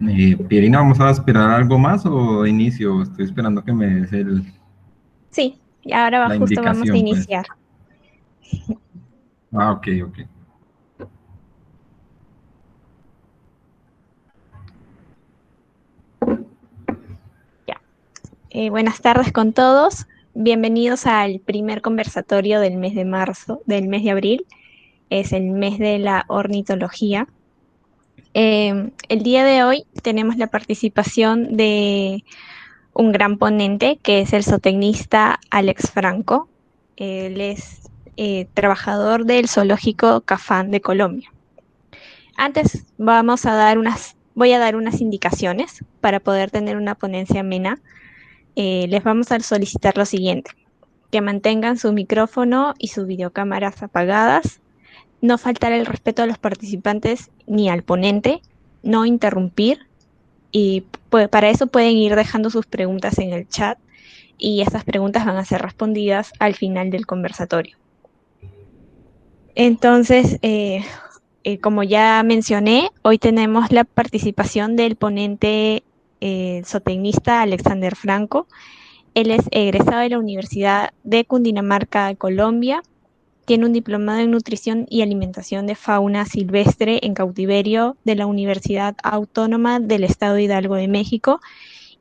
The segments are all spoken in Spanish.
Pierina, ¿vamos a esperar algo más o inicio? Estoy esperando que me des Sí, y ahora la justo vamos a indicación, pues. iniciar. Ah, ok, ok. Ya. Buenas tardes con todos. Bienvenidos al primer conversatorio del mes de marzo, del mes de abril. Es el mes de la ornitología. El día de hoy tenemos la participación de un gran ponente que es el zootecnista Alex Franco. Él es trabajador del zoológico Cafán de Colombia. Antes voy a dar unas indicaciones para poder tener una ponencia amena. Les vamos a solicitar lo siguiente: que mantengan su micrófono y sus videocámaras apagadas, no faltar el respeto a los participantes ni al ponente, no interrumpir, y pues, para eso pueden ir dejando sus preguntas en el chat y estas preguntas van a ser respondidas al final del conversatorio. Entonces, como ya mencioné, hoy tenemos la participación del ponente zootecnista Alexander Franco. Él es egresado de la Universidad de Cundinamarca de Colombia. Tiene un diplomado en nutrición y alimentación de fauna silvestre en cautiverio de la Universidad Autónoma del Estado de Hidalgo de México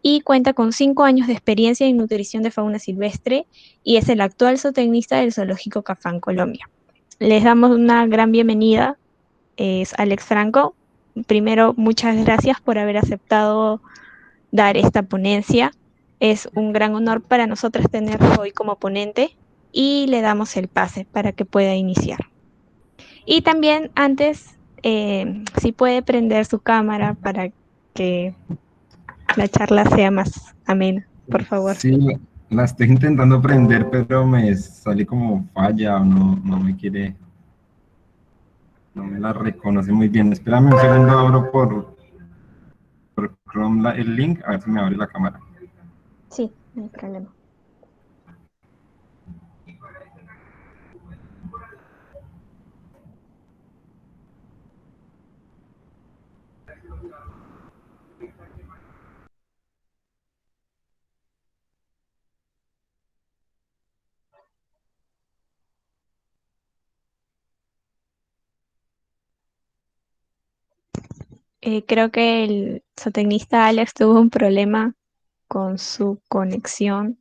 y cuenta con 5 años de experiencia en nutrición de fauna silvestre y es el actual zootecnista del Zoológico Cafán Colombia. Les damos una gran bienvenida, es Alex Franco. Primero, muchas gracias por haber aceptado dar esta ponencia. Es un gran honor para nosotros tenerlo hoy como ponente y le damos el pase para que pueda iniciar. Y también antes, si puede prender su cámara para que la charla sea más amena, por favor. Sí, la estoy intentando prender, pero me sale como falla o no me quiere, no me la reconoce muy bien. Espérame un segundo, abro por Chrome el link, a ver si me abre la cámara. Sí, no hay problema. Creo que el zootecnista Alex tuvo un problema con su conexión.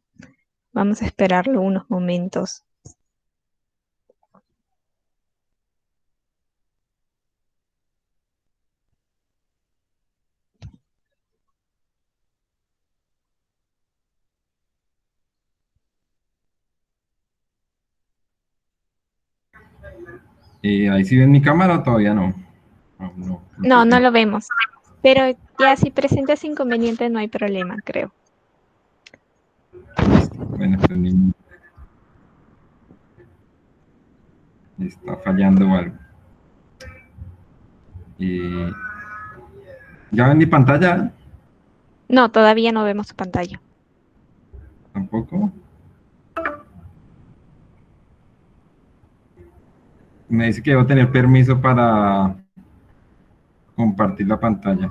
Vamos a esperarlo unos momentos. ¿Ahí sí ven mi cámara o todavía no? No, No, no empecé. lo vemos. Pero ya si presenta ese inconveniente no hay problema, creo. Listo. Bueno, está fallando o algo. Eh, ¿Ya ven mi pantalla? No, todavía no vemos su pantalla. Tampoco. Me dice que debo tener permiso para compartir la pantalla.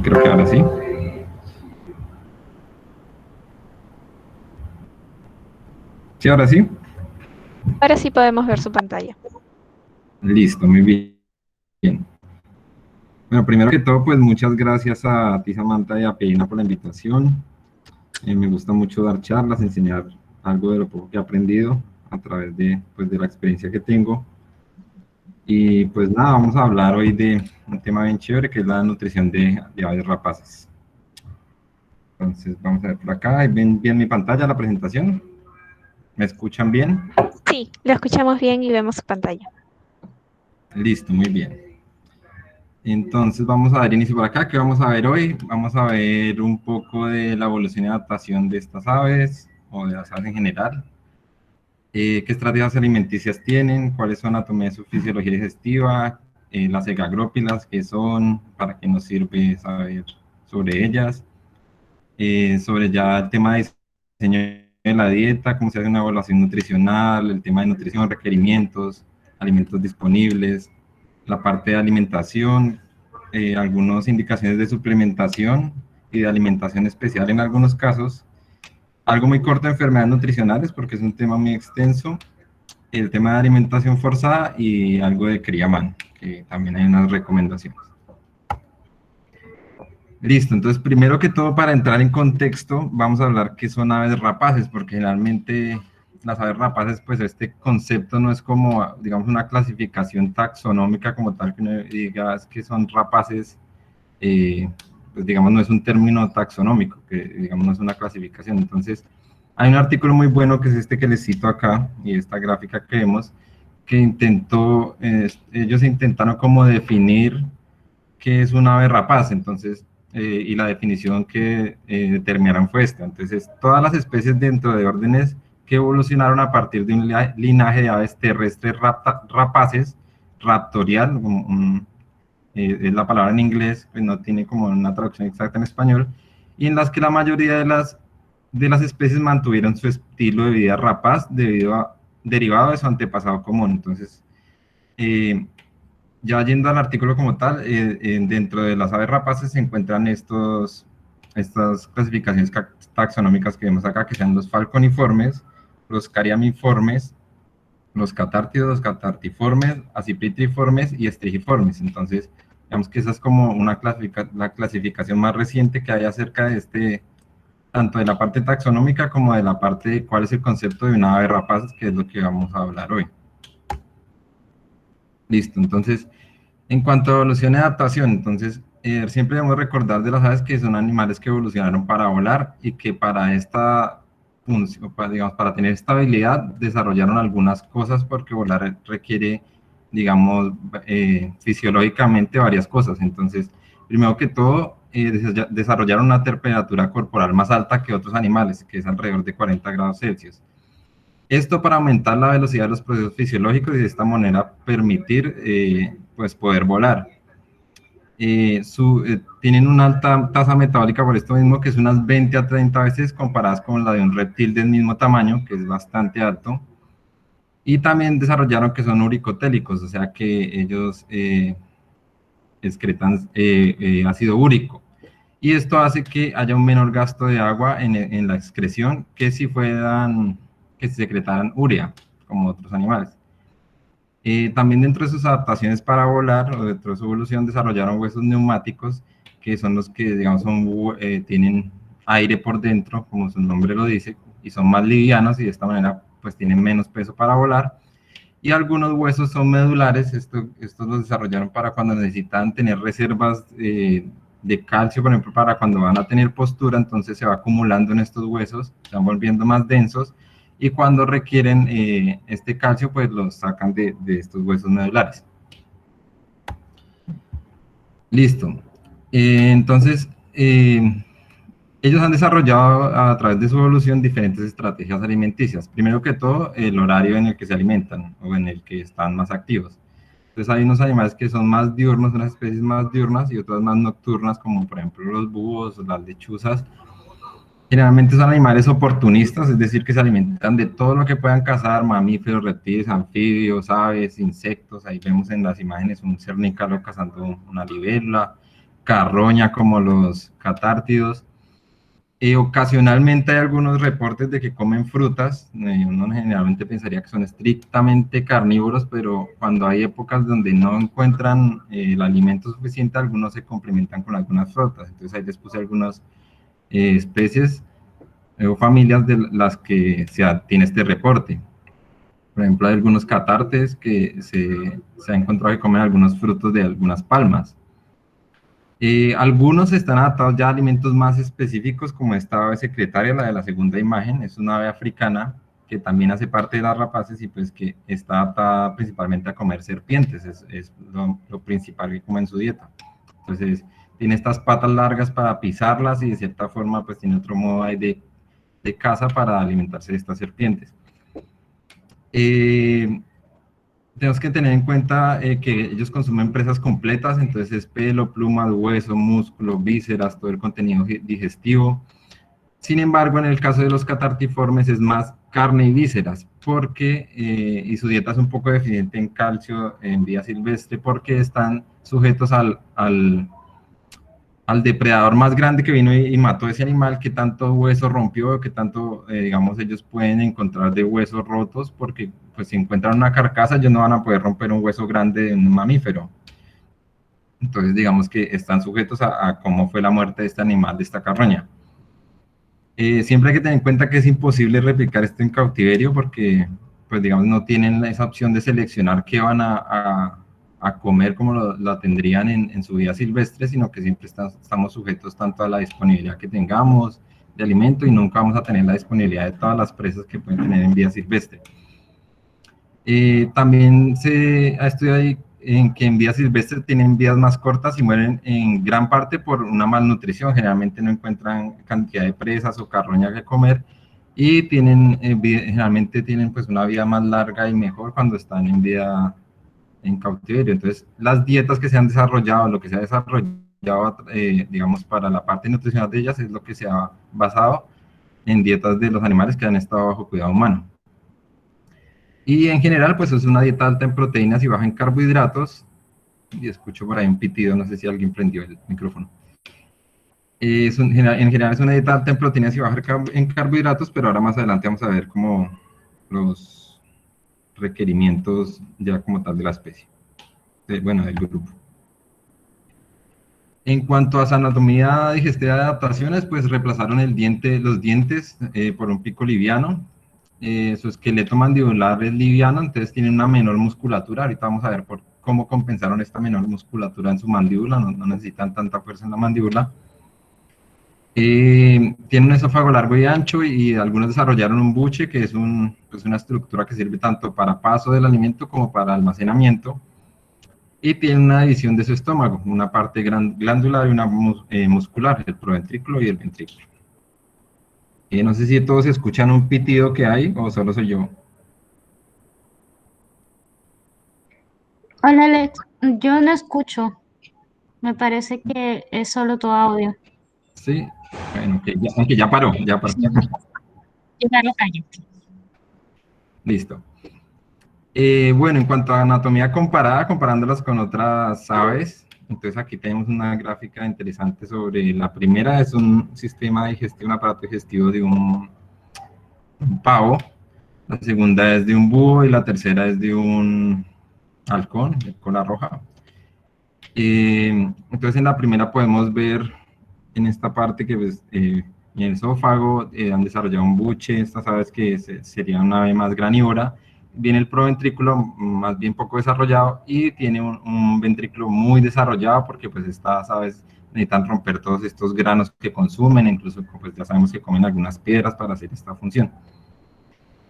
Creo que ahora sí. Sí, ahora sí. Ahora sí podemos ver su pantalla. Listo, muy bien. Bueno, primero que todo, pues muchas gracias a ti, Samantha, y a Pedina por la invitación. Me gusta mucho dar charlas, enseñar algo de lo poco que he aprendido a través de, pues, de la experiencia que tengo. Y pues nada, vamos a hablar hoy de un tema bien chévere que es la nutrición de aves rapaces. Entonces, vamos a ver por acá. ¿Ven bien mi pantalla, la presentación? ¿Me escuchan bien? Sí, lo escuchamos bien y vemos su pantalla. Listo, muy bien. Entonces vamos a dar inicio por acá. ¿Qué vamos a ver hoy? Vamos a ver un poco de la evolución y adaptación de estas aves o de las aves en general. ¿Qué estrategias alimenticias tienen? ¿Cuál es su anatomía y su fisiología digestiva? Las egagrópilas, ¿qué son? ¿Para qué nos sirve saber sobre ellas? Sobre ya el tema de diseño la dieta, cómo se hace una evaluación nutricional, el tema de nutrición, requerimientos, alimentos disponibles, la parte de alimentación, algunas indicaciones de suplementación y de alimentación especial en algunos casos, algo muy corto de enfermedades nutricionales porque es un tema muy extenso, el tema de alimentación forzada y algo de cría a mano, que también hay unas recomendaciones. Listo, entonces primero que todo para entrar en contexto vamos a hablar qué son aves rapaces, porque generalmente las aves rapaces, pues este concepto no es como, digamos, una clasificación taxonómica como tal, que uno diga es que son rapaces, pues digamos no es un término taxonómico, que digamos no es una clasificación. Entonces hay un artículo muy bueno que es este que les cito acá, y esta gráfica que vemos, que intentó, ellos intentaron como definir qué es una ave rapaz, entonces, y la definición que determinaron fue esta. Entonces, todas las especies dentro de órdenes que evolucionaron a partir de un linaje de aves terrestres rapaces, raptorial, es la palabra en inglés, pues no tiene como una traducción exacta en español, y en las que la mayoría de las especies mantuvieron su estilo de vida rapaz derivado de su antepasado común. Entonces, ya yendo al artículo como tal, dentro de las aves rapaces se encuentran estas clasificaciones taxonómicas que vemos acá, que sean los falconiformes, los cariamiformes, los catártidos, los catartiformes, accipitriformes y estrigiformes. Entonces, digamos que esa es como la clasificación más reciente que hay acerca de tanto de la parte taxonómica como de la parte de cuál es el concepto de una ave rapaz, que es lo que vamos a hablar hoy. Listo, entonces, en cuanto a evolución y adaptación, entonces, siempre debemos recordar de las aves que son animales que evolucionaron para volar y que para esta función, digamos, para tener estabilidad, desarrollaron algunas cosas porque volar requiere, digamos, fisiológicamente varias cosas. Entonces, primero que todo, desarrollaron una temperatura corporal más alta que otros animales, que es alrededor de 40 grados Celsius. Esto para aumentar la velocidad de los procesos fisiológicos y de esta manera permitir pues poder volar. Tienen una alta tasa metabólica por esto mismo, que es unas 20 a 30 veces comparadas con la de un reptil del mismo tamaño, que es bastante alto. Y también desarrollaron que son uricotélicos, o sea que ellos excretan ácido úrico. Y esto hace que haya un menor gasto de agua en la excreción que si secretaran urea, como otros animales. También dentro de sus adaptaciones para volar, o dentro de su evolución, desarrollaron huesos neumáticos, que son los que, digamos, tienen aire por dentro, como su nombre lo dice, y son más livianos, y de esta manera, pues, tienen menos peso para volar. Y algunos huesos son medulares, estos los desarrollaron para cuando necesitan tener reservas de calcio, por ejemplo, para cuando van a tener postura, entonces se va acumulando en estos huesos, se van volviendo más densos, y cuando requieren este calcio, pues los sacan de estos huesos medulares. Listo. Entonces, ellos han desarrollado a través de su evolución diferentes estrategias alimenticias. Primero que todo, el horario en el que se alimentan o en el que están más activos. Entonces hay unos animales que son más diurnos, unas especies más diurnas y otras más nocturnas, como por ejemplo los búhos, las lechuzas. Generalmente son animales oportunistas, es decir, que se alimentan de todo lo que puedan cazar, mamíferos, reptiles, anfibios, aves, insectos. Ahí vemos en las imágenes un cernícalo cazando una libélula, carroña como los catártidos. Ocasionalmente hay algunos reportes de que comen frutas. Uno generalmente pensaría que son estrictamente carnívoros, pero cuando hay épocas donde no encuentran el alimento suficiente, algunos se complementan con algunas frutas. Entonces ahí les puse algunas especies o familias de las que tiene este reporte. Por ejemplo, hay algunos catartes que se ha encontrado que comen algunos frutos de algunas palmas. Algunos están adaptados ya a alimentos más específicos, como esta ave secretaria, la de la segunda imagen, es una ave africana que también hace parte de las rapaces y pues que está adaptada principalmente a comer serpientes, es lo principal que come en su dieta. Entonces, tiene estas patas largas para pisarlas y de cierta forma pues tiene otro modo ahí de caza para alimentarse de estas serpientes. Tenemos que tener en cuenta que ellos consumen presas completas, entonces es pelo, plumas, hueso, músculo, vísceras, todo el contenido digestivo. Sin embargo, en el caso de los catartiformes es más carne y vísceras, porque, y su dieta es un poco deficiente en calcio en vida silvestre, porque están sujetos al depredador más grande que vino y mató ese animal, que tanto hueso rompió, que tanto, digamos, ellos pueden encontrar de huesos rotos, porque pues si encuentran una carcasa, ellos no van a poder romper un hueso grande de un mamífero. Entonces, digamos que están sujetos a cómo fue la muerte de este animal, de esta carroña. Siempre hay que tener en cuenta que es imposible replicar esto en cautiverio porque, pues digamos, no tienen esa opción de seleccionar qué van a comer como lo tendrían en su vida silvestre, sino que siempre estamos sujetos tanto a la disponibilidad que tengamos de alimento y nunca vamos a tener la disponibilidad de todas las presas que pueden tener en vida silvestre. También se ha estudiado en que en vida silvestre tienen vidas más cortas y mueren en gran parte por una malnutrición. Generalmente no encuentran cantidad de presas o carroña que comer y tienen, generalmente tienen pues una vida más larga y mejor cuando están en vida en cautiverio. Entonces, las dietas que se han desarrollado, lo que se ha desarrollado, digamos, para la parte nutricional de ellas es lo que se ha basado en dietas de los animales que han estado bajo cuidado humano. Y en general, pues es una dieta alta en proteínas y baja en carbohidratos. Y escucho por ahí un pitido, no sé si alguien prendió el micrófono. En general es una dieta alta en proteínas y baja en carbohidratos, pero ahora más adelante vamos a ver como los requerimientos ya como tal de la especie, bueno, del grupo. En cuanto a su anatomía digestiva de adaptaciones, pues reemplazaron los dientes por un pico liviano. Su esqueleto mandibular es liviano, entonces tiene una menor musculatura. Ahorita vamos a ver cómo compensaron esta menor musculatura en su mandíbula, no necesitan tanta fuerza en la mandíbula. Tiene un esófago largo y ancho y algunos desarrollaron un buche, que es pues una estructura que sirve tanto para paso del alimento como para almacenamiento. Y tiene una división de su estómago, una parte glandular y una muscular, el proventrículo y el ventrículo. No sé si todos escuchan un pitido que hay o solo soy yo. Hola Alex, yo no escucho, me parece que es solo tu audio. Sí, bueno, aunque ya paró, ya paró. Llegar la calle. Listo. Bueno, en cuanto a anatomía comparada, comparándolas con otras aves, entonces aquí tenemos una gráfica interesante sobre la primera, es un sistema digestivo, un aparato digestivo de un pavo, la segunda es de un búho y la tercera es de un halcón, de cola roja. Entonces en la primera podemos ver en esta parte que pues, en el esófago han desarrollado un buche, estas aves que sería una ave más granívora, viene el proventrículo más bien poco desarrollado y tiene un ventrículo muy desarrollado porque pues estas aves necesitan romper todos estos granos que consumen, incluso pues ya sabemos que comen algunas piedras para hacer esta función.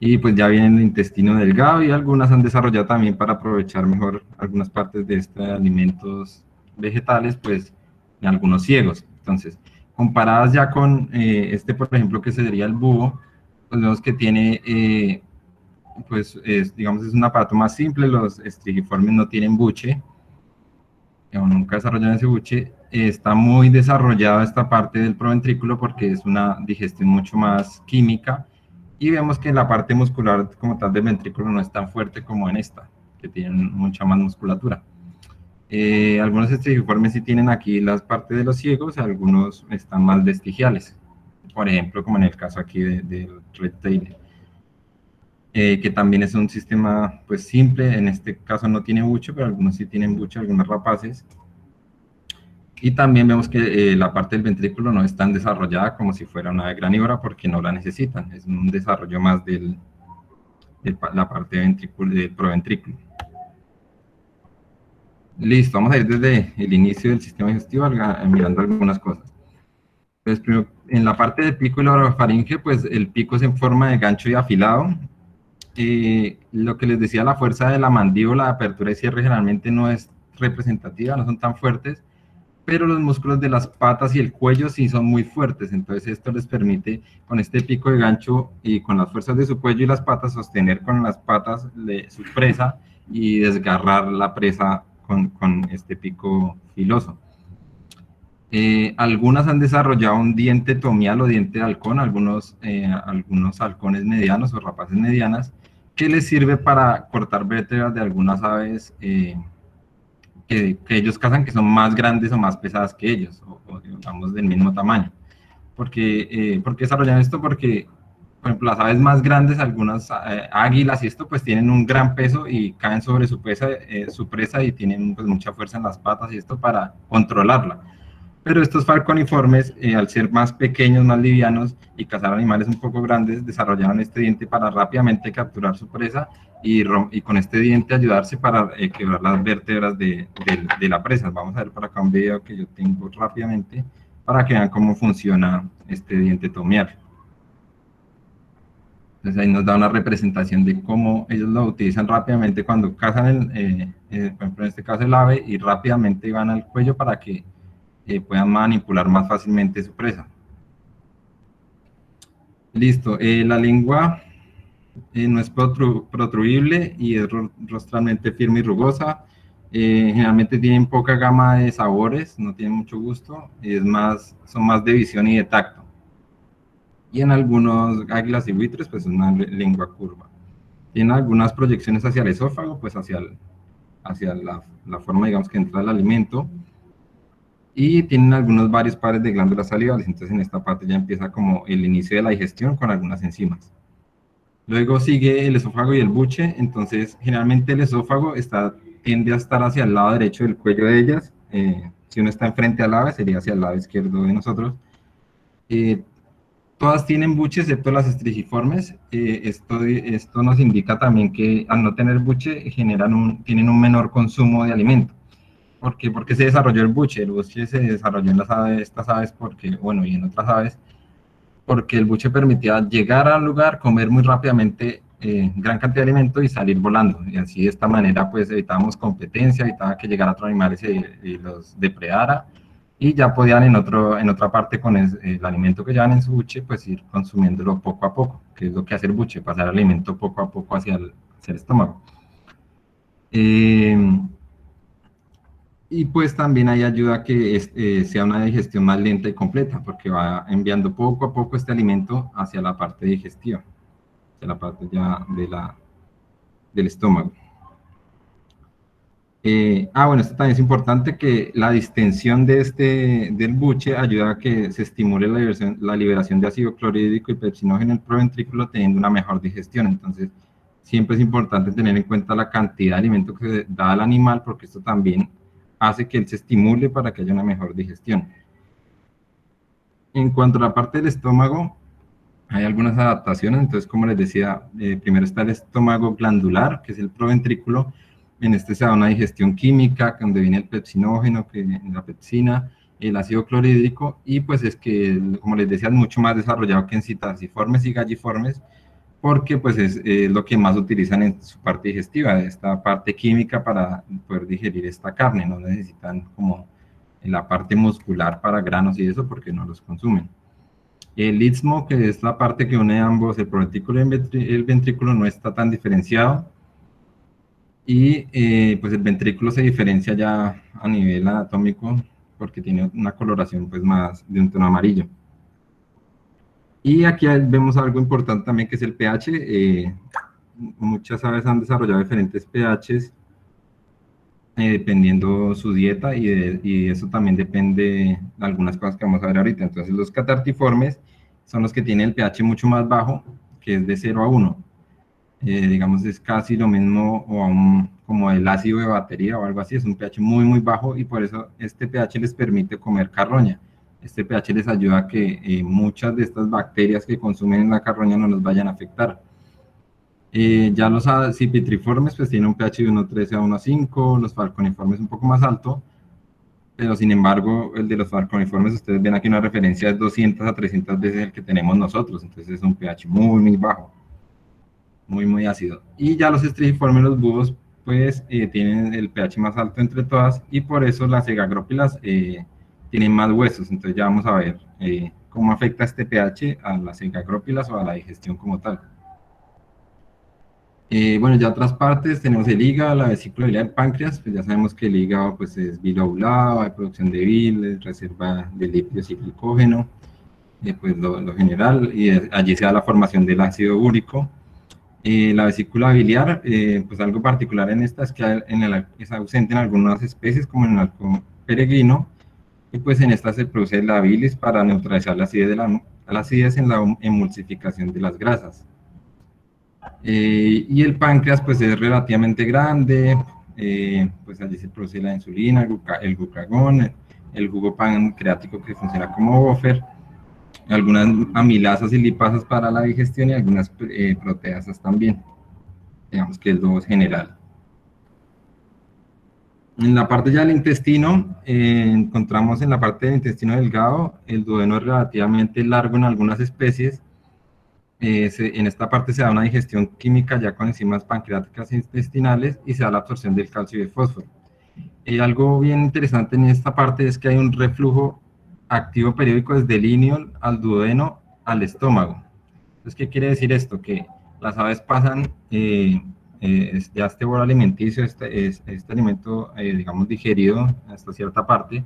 Y pues ya viene el intestino delgado y algunas han desarrollado también para aprovechar mejor algunas partes de estos alimentos vegetales, pues en algunos ciegos. Entonces, comparadas ya con por ejemplo, que sería el búho, pues vemos que tiene, digamos, es un aparato más simple, los estrigiformes no tienen buche, o nunca desarrollaron ese buche, está muy desarrollada esta parte del proventrículo porque es una digestión mucho más química, y vemos que la parte muscular como tal del ventrículo no es tan fuerte como en esta, que tienen mucha más musculatura. Algunos estrigiformes sí tienen aquí las partes de los ciegos, algunos están más vestigiales, por ejemplo, como en el caso aquí del reptil, que también es un sistema pues simple, en este caso no tiene buche, pero algunos sí tienen buche, algunos rapaces. Y también vemos que la parte del ventrículo no es tan desarrollada como si fuera una ave granívora porque no la necesitan, es un desarrollo más de la parte del proventrículo. Listo, vamos a ir desde el inicio del sistema digestivo mirando algunas cosas. Entonces, primero, en la parte del pico y la orofaringe, pues el pico es en forma de gancho y afilado. Lo que les decía, la fuerza de la mandíbula, apertura y cierre generalmente no es representativa, no son tan fuertes, pero los músculos de las patas y el cuello sí son muy fuertes, entonces esto les permite con este pico de gancho y con las fuerzas de su cuello y las patas sostener con las patas su presa y desgarrar la presa con este pico filoso. Algunas han desarrollado un diente tomial o diente de halcón, algunos halcones medianos o rapaces medianas, que les sirve para cortar vértebras de algunas aves que ellos cazan, que son más grandes o más pesadas que ellos, o digamos del mismo tamaño. ¿Por qué desarrollan esto? Porque, por ejemplo, las aves más grandes, algunas águilas y esto, pues tienen un gran peso y caen sobre su presa y tienen pues, mucha fuerza en las patas y esto para controlarla. Pero estos falconiformes, al ser más pequeños, más livianos y cazar animales un poco grandes, desarrollaron este diente para rápidamente capturar su presa y con este diente ayudarse para quebrar las vértebras de la presa. Vamos a ver por acá un video que yo tengo rápidamente para que vean cómo funciona este diente tomial. Entonces ahí nos da una representación de cómo ellos lo utilizan rápidamente cuando cazan, por ejemplo en este caso el ave, y rápidamente van al cuello para que puedan manipular más fácilmente su presa. Listo, la lengua no es protruible y es rostralmente firme y rugosa. Generalmente tienen poca gama de sabores, no tienen mucho gusto, son más de visión y de tacto. Y en algunos águilas y buitres, pues es una lengua curva. Tienen algunas proyecciones hacia el esófago, pues hacia la forma, digamos, que entra el alimento. Y tienen varios pares de glándulas salivales, entonces en esta parte ya empieza como el inicio de la digestión con algunas enzimas. Luego sigue el esófago y el buche, entonces generalmente el esófago tiende a estar hacia el lado derecho del cuello de ellas, si uno está enfrente al ave sería hacia el lado izquierdo de nosotros. Todas tienen buche excepto las estriciformes. Esto nos indica también que al no tener buche tienen un menor consumo de alimento. ¿Por qué? Porque se desarrolló el buche. El buche se desarrolló en estas aves porque, bueno, y en otras aves, porque el buche permitía llegar al lugar, comer muy rápidamente gran cantidad de alimento y salir volando. Y así de esta manera pues evitábamos competencia, evitaba que llegara otro animal y los depredara. Y ya podían en otra parte con el alimento que llevan en su buche, pues ir consumiéndolo poco a poco, que es lo que hace el buche, pasar el alimento poco a poco hacia el estómago. Y pues también hay ayuda a que sea una digestión más lenta y completa, porque va enviando poco a poco este alimento hacia la parte digestiva, hacia la parte ya del estómago. Bueno, esto también es importante, que la distensión del buche ayuda a que se estimule la liberación de ácido clorhídrico y pepsinógeno en el proventrículo, teniendo una mejor digestión. Entonces, siempre es importante tener en cuenta la cantidad de alimento que se da al animal, porque esto también hace que él se estimule para que haya una mejor digestión. En cuanto a la parte del estómago, hay algunas adaptaciones. Entonces, como les decía, primero está el estómago glandular, que es el proventrículo. En este se da una digestión química, donde viene el pepsinógeno, la pepsina, el ácido clorhídrico, y pues es que, como les decía, es mucho más desarrollado que en citasiformes y galliformes, porque pues es lo que más utilizan en su parte digestiva, esta parte química para poder digerir esta carne. No necesitan como la parte muscular para granos y eso, porque no los consumen. El istmo, que es la parte que une ambos, el proventrículo y el ventrículo, no está tan diferenciado. Y pues el ventrículo se diferencia ya a nivel anatómico porque tiene una coloración pues más de un tono amarillo. Y aquí vemos algo importante también, que es el pH. Muchas aves han desarrollado diferentes pHs dependiendo su dieta, y eso también depende de algunas cosas que vamos a ver ahorita. Entonces los catartiformes son los que tienen el pH mucho más bajo, que es de 0 a 1. Digamos, es casi lo mismo como el ácido de batería o algo así. Es un pH muy, muy bajo, y por eso este pH les permite comer carroña. Este pH les ayuda a que muchas de estas bacterias que consumen en la carroña no nos vayan a afectar. Ya los accipitriformes pues tienen un pH de 1,13 a 1,5, los falconiformes un poco más alto, pero sin embargo el de los falconiformes, ustedes ven aquí una referencia, es 200 a 300 veces el que tenemos nosotros. Entonces es un pH muy, muy bajo, muy, muy ácido. Y ya los estriciformes, los búhos, pues tienen el pH más alto entre todas, y por eso las cegagrópilas tienen más huesos. Entonces ya vamos a ver cómo afecta este pH a las cegagrópilas o a la digestión como tal. Bueno, ya otras partes, tenemos el hígado, la vesícula biliar, el páncreas, pues ya sabemos que el hígado pues, es bilobulado, hay producción de bilis, reserva de lípidos y glicógeno, pues lo general, y allí se da la formación del ácido úrico. La vesícula biliar, pues algo particular en esta es que es ausente en algunas especies, como en el halcón peregrino, y pues en esta se produce la bilis para neutralizar la acidez en la emulsificación de las grasas. Y el páncreas pues es relativamente grande, pues allí se produce la insulina, el glucagón, el jugo pancreático que funciona como buffer, algunas amilasas y lipasas para la digestión y algunas proteasas también, digamos que es lo general. En la parte ya del intestino, encontramos en la parte del intestino delgado, el duodeno es relativamente largo en algunas especies. En esta parte se da una digestión química ya con enzimas pancreáticas e intestinales y se da la absorción del calcio y el fósforo. Algo bien interesante en esta parte es que hay un reflujo activo periódico desde el ilion al duodeno al estómago. Entonces, ¿qué quiere decir esto? Que las aves pasan ya este bolo alimenticio, este alimento, digamos, digerido hasta cierta parte,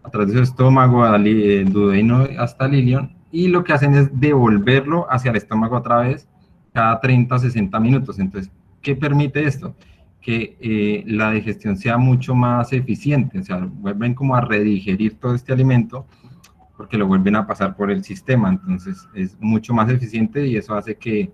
a través de su estómago, el duodeno hasta el ilion, y lo que hacen es devolverlo hacia el estómago otra vez cada 30 o 60 minutos. Entonces, ¿qué permite esto? Que la digestión sea mucho más eficiente, o sea, vuelven como a redigerir todo este alimento porque lo vuelven a pasar por el sistema, entonces es mucho más eficiente y eso hace que,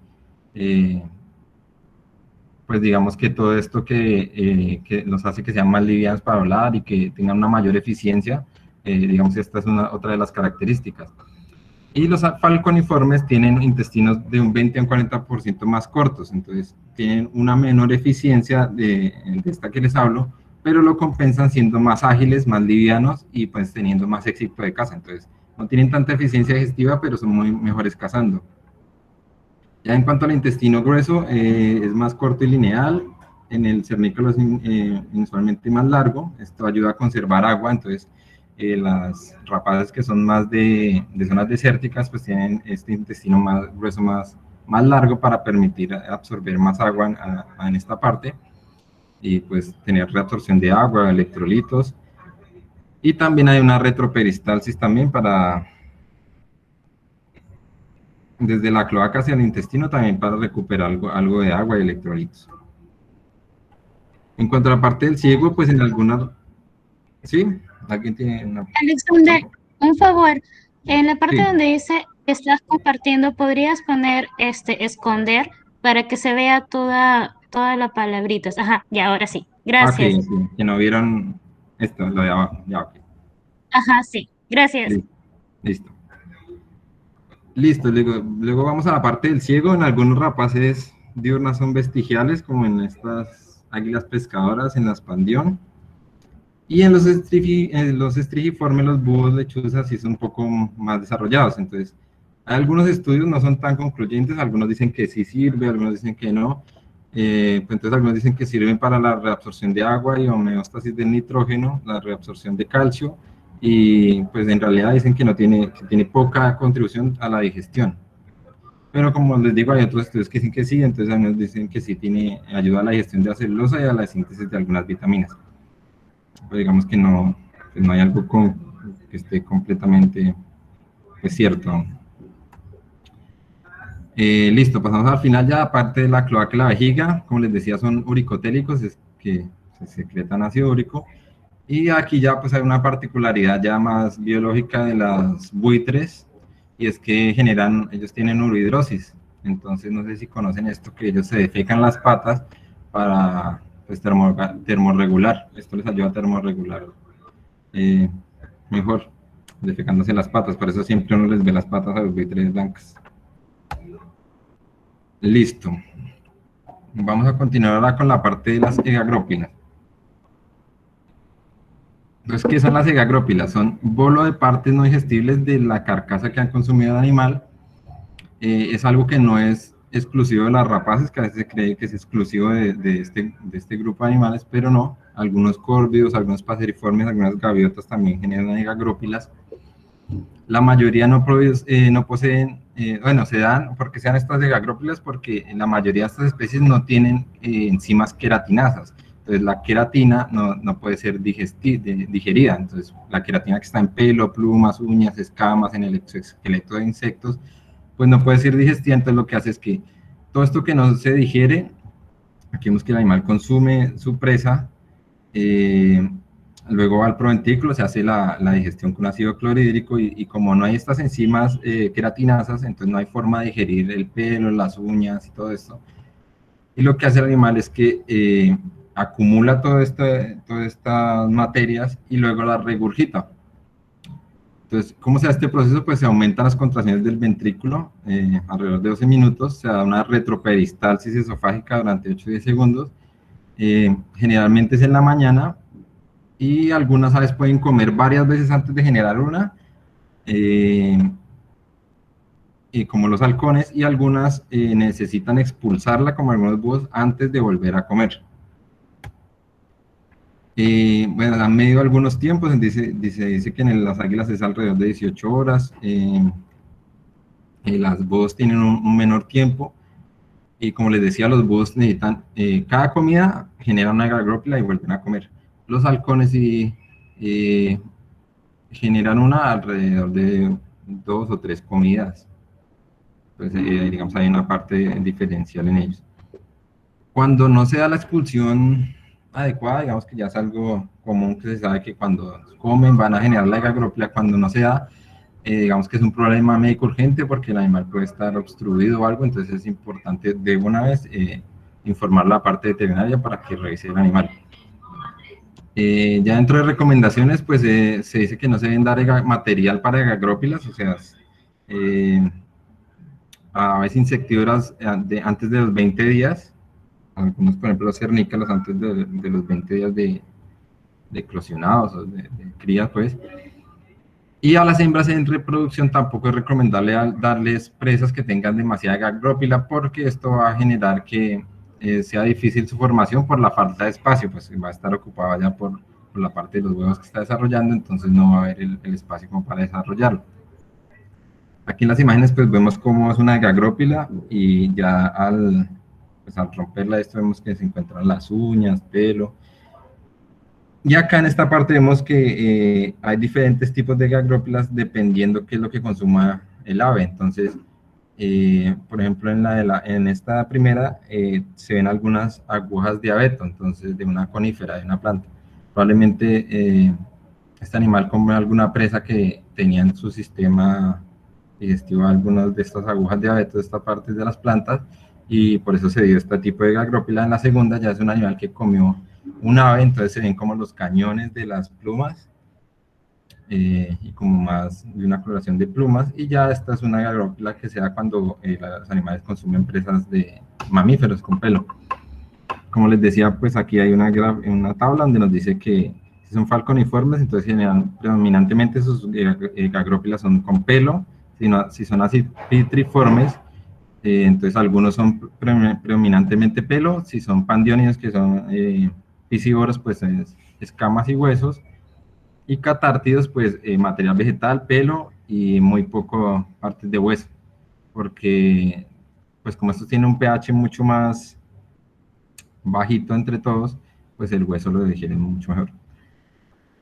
pues digamos que todo esto que nos hace que sean más livianos para hablar y que tengan una mayor eficiencia, digamos que esta es otra de las características. Y los falconiformes tienen intestinos de un 20 a un 40% más cortos, entonces tienen una menor eficiencia de esta que les hablo, pero lo compensan siendo más ágiles, más livianos y pues teniendo más éxito de caza. Entonces no tienen tanta eficiencia digestiva, pero son muy mejores cazando. Ya en cuanto al intestino grueso, es más corto y lineal. En el cernícalo es inusualmente más largo. Esto ayuda a conservar agua, entonces las rapaces que son más de zonas desérticas, pues tienen este intestino más grueso, más largo para permitir absorber más agua en esta parte y pues tener reabsorción de agua, electrolitos. Y también hay una retroperistalsis también desde la cloaca hacia el intestino también para recuperar algo de agua y electrolitos. En cuanto a la parte del ciego, pues en algunas... ¿Sí? ¿Alguien tiene una...? Alexander, un favor. En la parte Sí. donde dice que estás compartiendo, ¿podrías poner esconder para que se vea todas las palabritas? Ajá, ya, ahora sí. Gracias. Ok, sí, que no vieron esto, lo de abajo. Ya, ok. Ajá, sí. Gracias. Listo. Listo, luego vamos a la parte del ciego. En algunos rapaces diurnas son vestigiales, como en estas águilas pescadoras, en la espandión. Y en los estrigiformes, los búhos lechuzas, sí son un poco más desarrollados. Entonces, hay algunos estudios no son tan concluyentes, algunos dicen que sí sirve, algunos dicen que no. Pues entonces, algunos dicen que sirven para la reabsorción de agua y homeostasis del nitrógeno, la reabsorción de calcio, y pues en realidad dicen que tiene poca contribución a la digestión. Pero como les digo, hay otros estudios que dicen que sí, entonces algunos dicen que sí ayuda a la digestión de la celulosa y a la síntesis de algunas vitaminas. Pues digamos que no hay algo que esté completamente cierto. Listo, pasamos al final ya, aparte de la cloaca y la vejiga, como les decía, son uricotélicos, es que se secretan ácido úrico. Y aquí ya pues hay una particularidad ya más biológica de las buitres, y es que ellos tienen urohidrosis. Entonces no sé si conocen esto, que ellos se defecan las patas para pues, termorregular. Esto les ayuda a termorregular mejor, defecándose las patas. Por eso siempre uno les ve las patas a los buitres blancas. Listo. Vamos a continuar ahora con la parte de las egagrópilas. Entonces, ¿qué son las egagrópilas? Son bolo de partes no digestibles de la carcasa que han consumido el animal. Es algo que no es exclusivo de las rapaces, que a veces se cree que es exclusivo de este grupo de animales, pero no. Algunos córvidos, algunos paseriformes, algunas gaviotas también generan egagrópilas. La mayoría no poseen bueno, porque se dan estas gagrófilas porque la mayoría de estas especies no tienen enzimas queratinasas. Entonces la queratina no puede ser digerida. Entonces la queratina que está en pelo, plumas, uñas, escamas, en el exoesqueleto de insectos, pues no puede ser digestiva. Entonces lo que hace es que todo esto que no se digiere, aquí vemos que el animal consume su presa, luego va al proventículo, se hace la digestión con ácido clorhídrico y como no hay estas enzimas queratinasas, entonces no hay forma de digerir el pelo, las uñas y todo esto. Y lo que hace el animal es que acumula todas estas materias y luego las regurgita. Entonces, ¿cómo se da este proceso? Pues se aumentan las contracciones del ventrículo alrededor de 12 minutos, se da una retroperistalsis esofágica durante 8 o 10 segundos, generalmente es en la mañana, y algunas aves pueden comer varias veces antes de generar una, como los halcones, y algunas necesitan expulsarla, como algunos búhos, antes de volver a comer. Bueno, han medido algunos tiempos, dice que en las águilas es alrededor de 18 horas, las búhos tienen un menor tiempo, y como les decía, los búhos necesitan, cada comida genera una gagrópila y vuelven a comer. Los halcones generan una alrededor de 2 o 3 comidas. Entonces, digamos, hay una parte diferencial en ellos. Cuando no se da la expulsión adecuada, digamos que ya es algo común, que se sabe que cuando comen van a generar la gagrópila. Cuando no se da, digamos que es un problema médico urgente porque el animal puede estar obstruido o algo, entonces es importante de una vez informar a la parte veterinaria para que revise el animal. Ya dentro de recomendaciones, pues se dice que no se deben dar material para gagrópilas, o sea, aves insectívoras antes de los 20 días, algunos, por ejemplo, los cernícalos antes de los 20 días de eclosionados o de cría, pues. Y a las hembras en reproducción tampoco es recomendable darles presas que tengan demasiada gagrópila, porque esto va a generar que sea difícil su formación por la falta de espacio, pues va a estar ocupada ya por la parte de los huevos que está desarrollando, entonces no va a haber el espacio como para desarrollarlo. Aquí en las imágenes pues vemos cómo es una gagrópila, y ya al romperla esto vemos que se encuentran las uñas, pelo. Y acá en esta parte vemos que hay diferentes tipos de gagrópilas dependiendo qué es lo que consuma el ave. Entonces, por ejemplo, en esta primera se ven algunas agujas de abeto, entonces de una conífera, de una planta. Probablemente este animal come alguna presa que tenía en su sistema digestivo algunas de estas agujas de abeto de esta parte de las plantas, y por eso se dio este tipo de gagrópila. En la segunda ya es un animal que comió un ave, entonces se ven como los cañones de las plumas, y como más de una coloración de plumas, y ya esta es una gagrópila que se da cuando los animales consumen presas de mamíferos con pelo. Como les decía, pues aquí hay una tabla donde nos dice que si son falconiformes, entonces generan predominantemente sus gagrópilas son con pelo. Si son así pitriformes, entonces algunos son predominantemente pelo. Si son pandiónidos, que son piscívoros, pues es escamas y huesos. Y catártidos, pues material vegetal, pelo y muy poco partes de hueso, porque pues como estos tienen un pH mucho más bajito entre todos, pues el hueso lo digieren mucho mejor.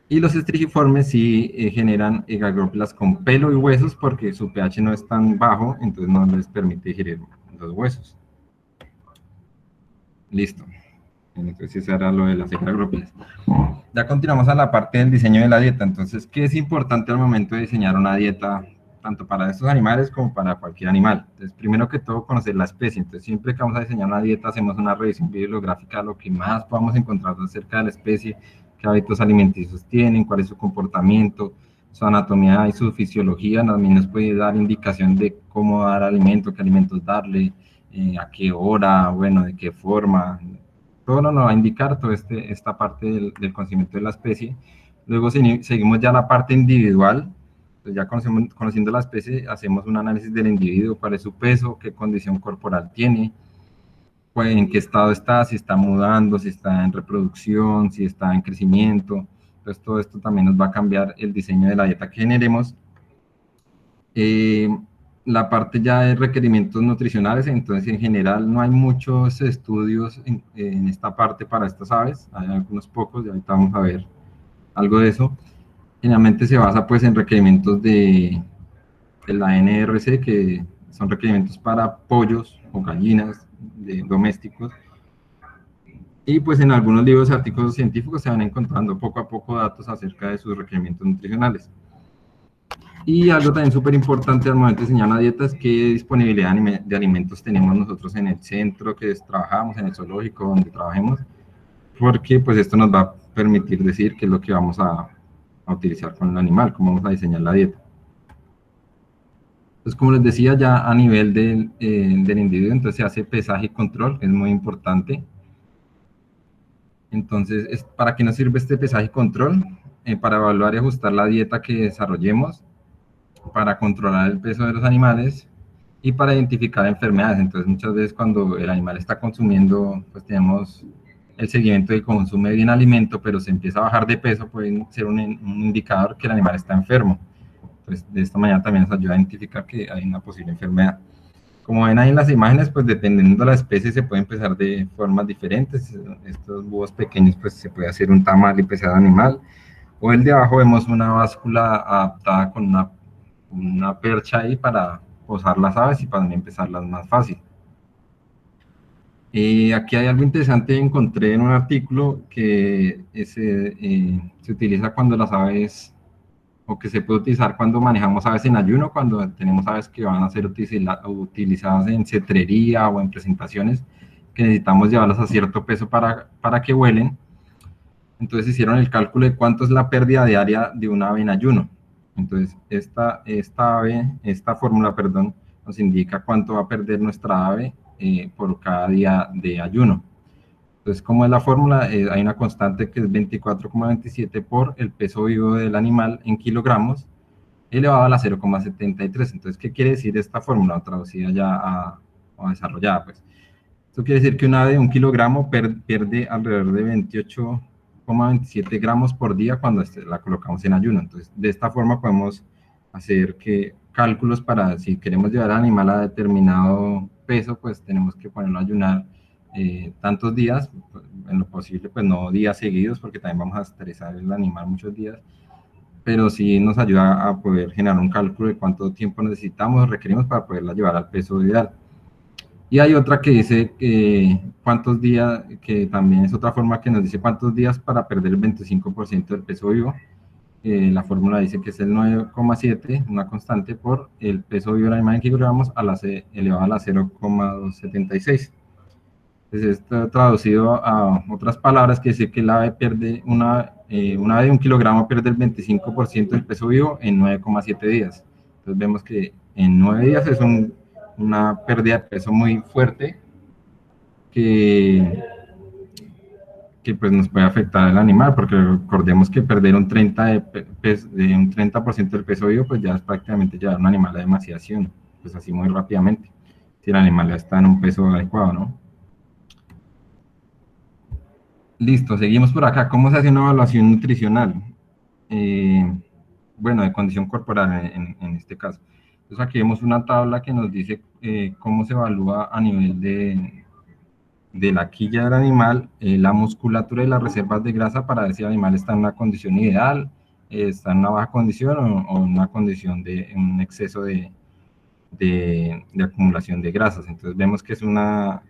Y los estrigiformes sí generan gagrópilas con pelo y huesos, porque su pH no es tan bajo, entonces no les permite digerir los huesos. Listo. Entonces eso era lo de las gagrópilas. Ya continuamos a la parte del diseño de la dieta. Entonces, ¿qué es importante al momento de diseñar una dieta, tanto para estos animales como para cualquier animal? Entonces, primero que todo, conocer la especie. Entonces, siempre que vamos a diseñar una dieta, hacemos una revisión bibliográfica de lo que más podamos encontrar acerca de la especie, qué hábitos alimenticios tienen, cuál es su comportamiento, su anatomía y su fisiología. También nos puede dar indicación de cómo dar alimento, qué alimentos darle, a qué hora, bueno, de qué forma. Todo nos va a indicar toda esta parte del conocimiento de la especie. Luego seguimos ya la parte individual. Entonces ya conociendo la especie, hacemos un análisis del individuo, cuál es su peso, qué condición corporal tiene, en qué estado está, si está mudando, si está en reproducción, si está en crecimiento. Entonces todo esto también nos va a cambiar el diseño de la dieta que generemos. la parte ya de requerimientos nutricionales, entonces en general no hay muchos estudios en esta parte para estas aves, hay algunos pocos, y ahorita vamos a ver algo de eso. Generalmente se basa pues en requerimientos de la NRC, que son requerimientos para pollos o gallinas domésticos, y pues en algunos libros y artículos científicos se van encontrando poco a poco datos acerca de sus requerimientos nutricionales. Y algo también súper importante al momento de diseñar una dieta es qué disponibilidad de alimentos tenemos nosotros en el centro que trabajamos, en el zoológico donde trabajemos, porque pues esto nos va a permitir decir qué es lo que vamos a utilizar con el animal, cómo vamos a diseñar la dieta. Entonces, como les decía, ya a nivel del individuo, entonces se hace pesaje y control, que es muy importante. Entonces, ¿para qué nos sirve este pesaje y control? Para evaluar y ajustar la dieta que desarrollemos, para controlar el peso de los animales y para identificar enfermedades. Entonces, muchas veces cuando el animal está consumiendo, pues tenemos el seguimiento del consumo de bien alimento, pero se empieza a bajar de peso, puede ser un indicador que el animal está enfermo. Pues de esta manera también nos ayuda a identificar que hay una posible enfermedad. Como ven ahí en las imágenes, pues dependiendo de la especie se puede empezar de formas diferentes. Estos búhos pequeños, pues se puede hacer un tamal y pesar animal. O el de abajo vemos una báscula adaptada con una percha ahí para posar las aves y para también pesarlas más fácil. Aquí hay algo interesante, encontré en un artículo que se utiliza cuando las aves, o que se puede utilizar cuando manejamos aves en ayuno, cuando tenemos aves que van a ser utilizadas en cetrería o en presentaciones, que necesitamos llevarlas a cierto peso para que vuelen. Entonces hicieron el cálculo de cuánto es la pérdida diaria de una ave en ayuno. Entonces esta fórmula, perdón, nos indica cuánto va a perder nuestra ave por cada día de ayuno. Entonces, ¿cómo es la fórmula? Hay una constante que es 24,27 por el peso vivo del animal en kilogramos elevado a la 0,73. Entonces, ¿qué quiere decir esta fórmula traducida ya o desarrollada? Pues, esto quiere decir que una ave de 1 kilogramo pierde alrededor de 28,27 gramos por día cuando la colocamos en ayuno. Entonces, de esta forma podemos hacer cálculos para si queremos llevar al animal a determinado peso, pues tenemos que ponerlo a ayunar tantos días, en lo posible, pues no días seguidos, porque también vamos a estresar el animal muchos días, pero sí nos ayuda a poder generar un cálculo de cuánto tiempo necesitamos, requerimos para poderla llevar al peso ideal. Y hay otra que dice cuántos días, que también es otra forma que nos dice cuántos días para perder el 25% del peso vivo. La fórmula dice que es el 9,7, una constante, por el peso vivo del animal en kilogramos elevado a la 0,276. Entonces, esto traducido a otras palabras, que dice que el ave pierde, una ave de 1 kilogramo pierde el 25% del peso vivo en 9,7 días. Entonces vemos que en 9 días es una pérdida de peso muy fuerte que pues nos puede afectar al animal, porque recordemos que perder un 30% del peso vivo, pues ya es prácticamente llevar un animal a emaciación, pues así muy rápidamente, si el animal ya está en un peso adecuado, ¿no? Listo, seguimos por acá. ¿Cómo se hace una evaluación nutricional? Bueno, de condición corporal en este caso. Entonces aquí vemos una tabla que nos dice cómo se evalúa a nivel de la quilla del animal, la musculatura y las reservas de grasa para ver si el animal está en una condición ideal, está en una baja condición o en una condición de un exceso de acumulación de grasas. Entonces vemos que es un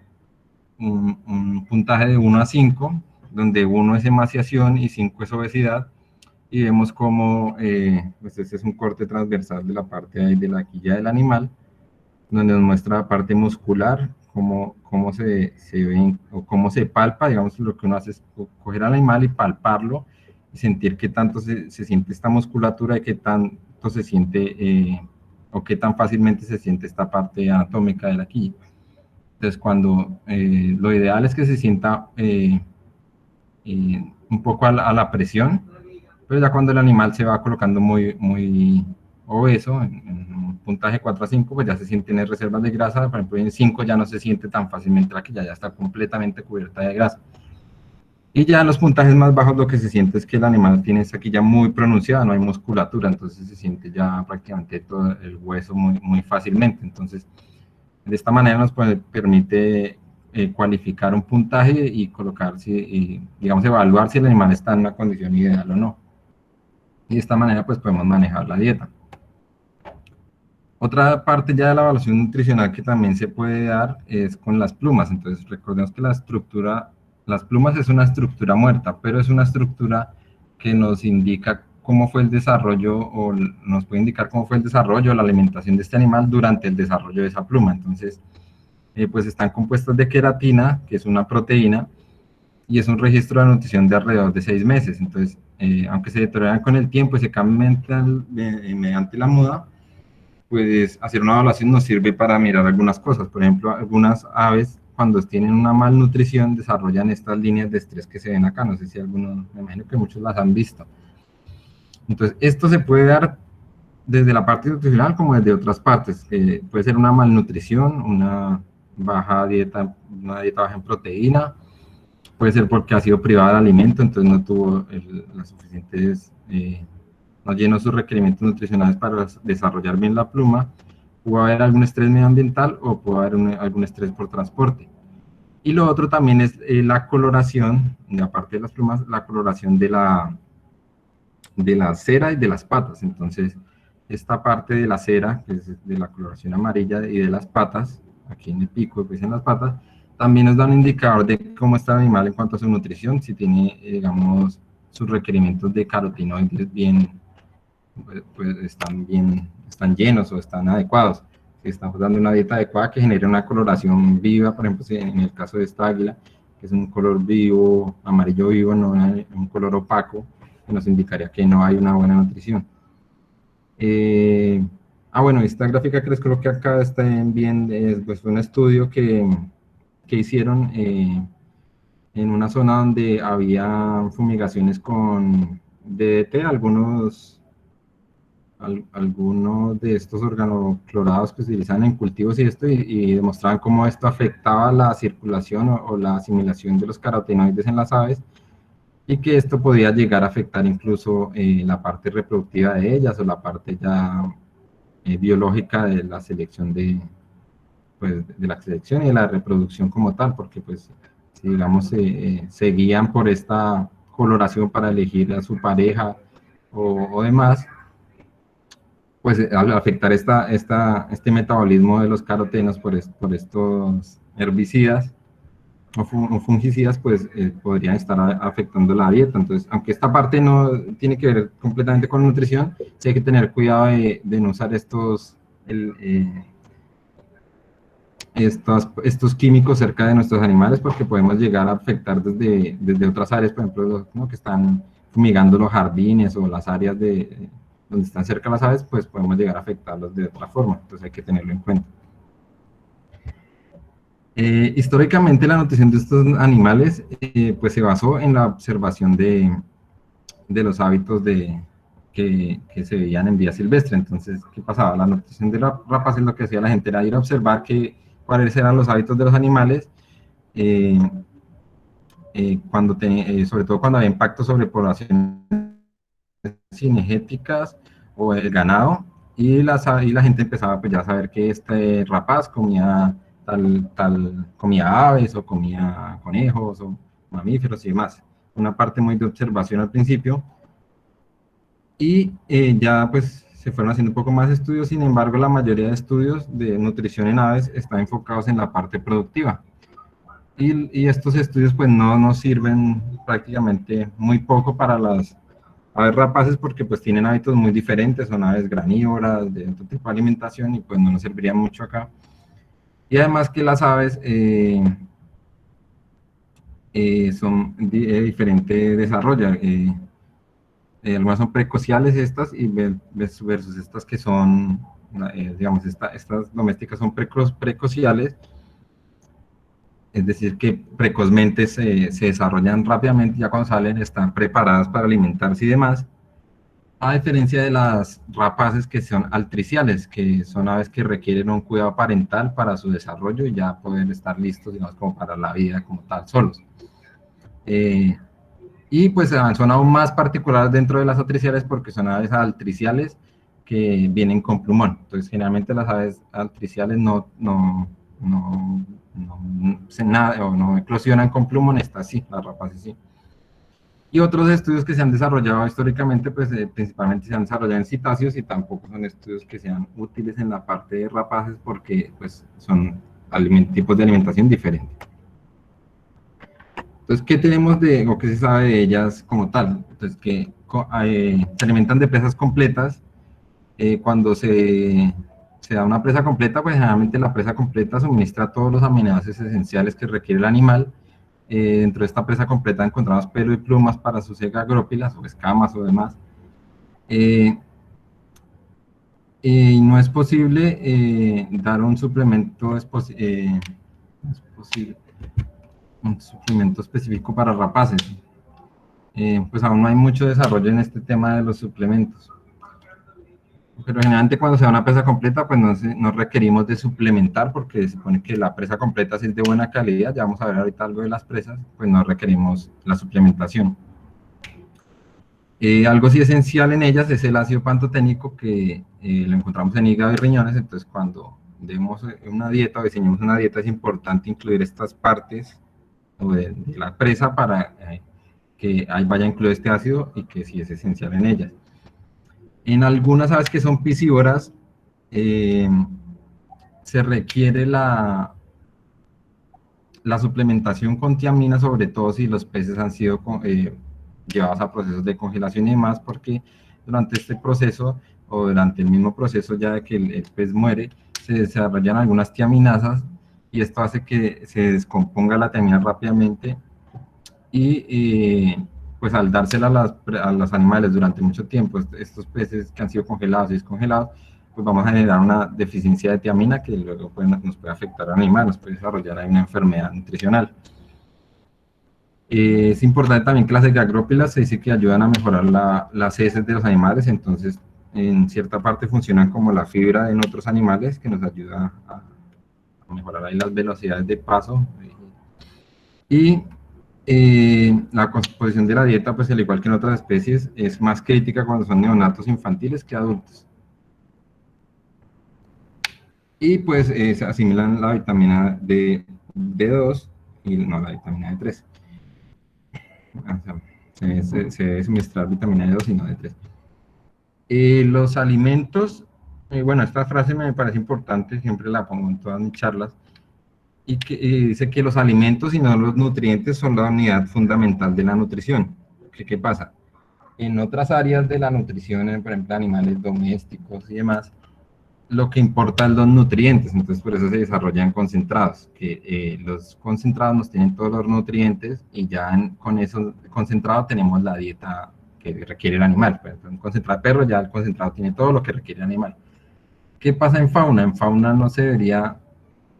puntaje de 1 a 5, donde 1 es emaciación y 5 es obesidad, y vemos como, pues este es un corte transversal de la parte ahí de la quilla del animal, donde nos muestra la parte muscular, cómo se ve o cómo se palpa. Digamos, lo que uno hace es coger al animal y palparlo y sentir qué tanto se siente esta musculatura y qué tanto se siente o qué tan fácilmente se siente esta parte anatómica de la quilla. Entonces, lo ideal es que se sienta un poco a la presión, pero ya cuando el animal se va colocando muy obeso, en un puntaje 4 a 5, pues ya se sienten reservas de grasa. Por ejemplo, en 5 ya no se siente tan fácilmente la quilla, ya está completamente cubierta de grasa. Y ya en los puntajes más bajos lo que se siente es que el animal tiene esta quilla muy pronunciada, no hay musculatura, entonces se siente ya prácticamente todo el hueso muy fácilmente. Entonces, de esta manera nos permite cualificar un puntaje y colocar, digamos, evaluar si el animal está en una condición ideal o no. Y de esta manera pues podemos manejar la dieta. Otra parte ya de la evaluación nutricional que también se puede dar es con las plumas. Entonces recordemos que las plumas es una estructura muerta, pero es una estructura que nos indica cómo fue el desarrollo, o nos puede indicar cómo fue el desarrollo o la alimentación de este animal durante el desarrollo de esa pluma. Entonces, pues están compuestas de queratina, que es una proteína, y es un registro de nutrición de alrededor de 6 meses. Entonces, aunque se deterioran con el tiempo y se cambian mediante la muda, pues hacer una evaluación nos sirve para mirar algunas cosas. Por ejemplo, algunas aves, cuando tienen una malnutrición, desarrollan estas líneas de estrés que se ven acá. No sé si algunos, me imagino que muchos las han visto. Entonces, esto se puede dar desde la parte nutricional como desde otras partes. Puede ser una malnutrición, una dieta baja en proteína. Puede ser porque ha sido privada de alimento, entonces no tuvo las suficientes, no llenó sus requerimientos nutricionales para desarrollar bien la pluma. Puede haber algún estrés medioambiental o puede haber algún estrés por transporte. Y lo otro también es la coloración, aparte de las plumas, la coloración de la cera y de las patas. Entonces, esta parte de la cera, que es de la coloración amarilla, y de las patas, aquí en el pico, pues en las patas, también nos da un indicador de cómo está el animal en cuanto a su nutrición, si tiene, digamos, sus requerimientos de carotenoides pues están llenos o están adecuados. Si estamos dando una dieta adecuada que genere una coloración viva, por ejemplo, si en el caso de esta águila, que es un color vivo, amarillo vivo, no un color opaco, que nos indicaría que no hay una buena nutrición. Bueno, esta gráfica que les coloqué acá está bien, pues fue un estudio que hicieron en una zona donde había fumigaciones con DDT, algunos de estos organoclorados que se utilizan en cultivos y demostraban cómo esto afectaba la circulación o la asimilación de los carotenoides en las aves, y que esto podía llegar a afectar incluso la parte reproductiva de ellas o la parte ya biológica de la selección de la selección y de la reproducción como tal, porque pues si digamos se guían por esta coloración para elegir a su pareja o demás, pues al afectar este metabolismo de los carotenos por estos herbicidas o fungicidas, pues podrían estar afectando la dieta. Entonces, aunque esta parte no tiene que ver completamente con nutrición, sí hay que tener cuidado de no usar estos químicos cerca de nuestros animales, porque podemos llegar a afectar desde otras áreas, por ejemplo, ¿no?, que están fumigando los jardines o las áreas donde están cerca las aves, pues podemos llegar a afectarlos de otra forma. Entonces hay que tenerlo en cuenta. Históricamente la nutrición de estos animales pues se basó en la observación de los hábitos que se veían en vida silvestre. Entonces, ¿qué pasaba? La nutrición de la rapaces, lo que hacía la gente era ir a observar cuáles eran los hábitos de los animales, sobre todo cuando había impacto sobre poblaciones cinegéticas o el ganado, y la gente empezaba pues ya a saber que este rapaz comía comía aves o comía conejos o mamíferos y demás. Una parte muy de observación al principio, y ya pues se fueron haciendo un poco más estudios. Sin embargo, la mayoría de estudios de nutrición en aves están enfocados en la parte productiva, y estos estudios pues no nos sirven prácticamente muy poco para las aves rapaces, porque pues tienen hábitos muy diferentes, son aves granívoras, de otro tipo de alimentación, y pues no nos serviría mucho acá. Y además que las aves son de diferente desarrollo. Algunas son precociales estas, y versus estas que son, digamos, estas domésticas son precociales, es decir, que precozmente se desarrollan rápidamente, ya cuando salen están preparadas para alimentarse y demás, a diferencia de las rapaces que son altriciales, que son aves que requieren un cuidado parental para su desarrollo y ya pueden estar listos, digamos, como para la vida como tal solos. Y pues son aún más particulares dentro de las atriciales porque son aves altriciales que vienen con plumón. Entonces, generalmente las aves altriciales no eclosionan con plumón, estas sí, las rapaces sí. Y otros estudios que se han desarrollado históricamente, pues principalmente se han desarrollado en citáceos y tampoco son estudios que sean útiles en la parte de rapaces porque pues son tipos de alimentación diferentes. Entonces, ¿qué tenemos o qué se sabe de ellas como tal? Entonces, que se alimentan de presas completas. Cuando se da una presa completa, pues generalmente la presa completa suministra todos los aminoácidos esenciales que requiere el animal. Dentro de esta presa completa encontramos pelo y plumas para sus agrópilas o escamas o demás. Y no es posible dar un suplemento, no es posible un suplemento específico para rapaces. Pues aún no hay mucho desarrollo en este tema de los suplementos. Pero generalmente cuando se da una presa completa, pues no requerimos de suplementar, porque se supone que la presa completa si es de buena calidad, ya vamos a ver ahorita algo de las presas, pues no requerimos la suplementación. Algo sí esencial en ellas es el ácido pantoténico, que lo encontramos en hígado y riñones. Entonces cuando demos una dieta o diseñemos una dieta, es importante incluir estas partes de la presa para que ahí vaya incluido este ácido y que sí es esencial en ellas. En algunas aves que son piscívoras, se requiere la suplementación con tiamina, sobre todo si los peces han sido llevados a procesos de congelación y demás, porque durante este proceso o durante el mismo proceso ya de que el pez muere, se desarrollan algunas tiaminasas y esto hace que se descomponga la tiamina rápidamente y pues al dársela a los animales durante mucho tiempo, estos peces que han sido congelados y descongelados, pues vamos a generar una deficiencia de tiamina que luego nos puede afectar al animal, nos puede desarrollar ahí una enfermedad nutricional. Es importante también que las agrópilas se dice que ayudan a mejorar las heces de los animales, entonces en cierta parte funcionan como la fibra en otros animales que nos ayuda a mejorar ahí las velocidades de paso. Y la composición de la dieta, pues al igual que en otras especies, es más crítica cuando son neonatos infantiles que adultos. Y pues se asimilan la vitamina D2 y no la vitamina D3. O sea, se debe suministrar vitamina D2 y no D3. Los alimentos, bueno, esta frase me parece importante, siempre la pongo en todas mis charlas, y que dice que los alimentos y no los nutrientes son la unidad fundamental de la nutrición. ¿Qué pasa? En otras áreas de la nutrición, por ejemplo, animales domésticos y demás, lo que importa es los nutrientes, entonces por eso se desarrollan concentrados, que los concentrados nos tienen todos los nutrientes y ya con esos concentrados tenemos la dieta que requiere el animal. Por ejemplo, un concentrado de perro, ya el concentrado tiene todo lo que requiere el animal. ¿Qué pasa en fauna? En fauna no se debería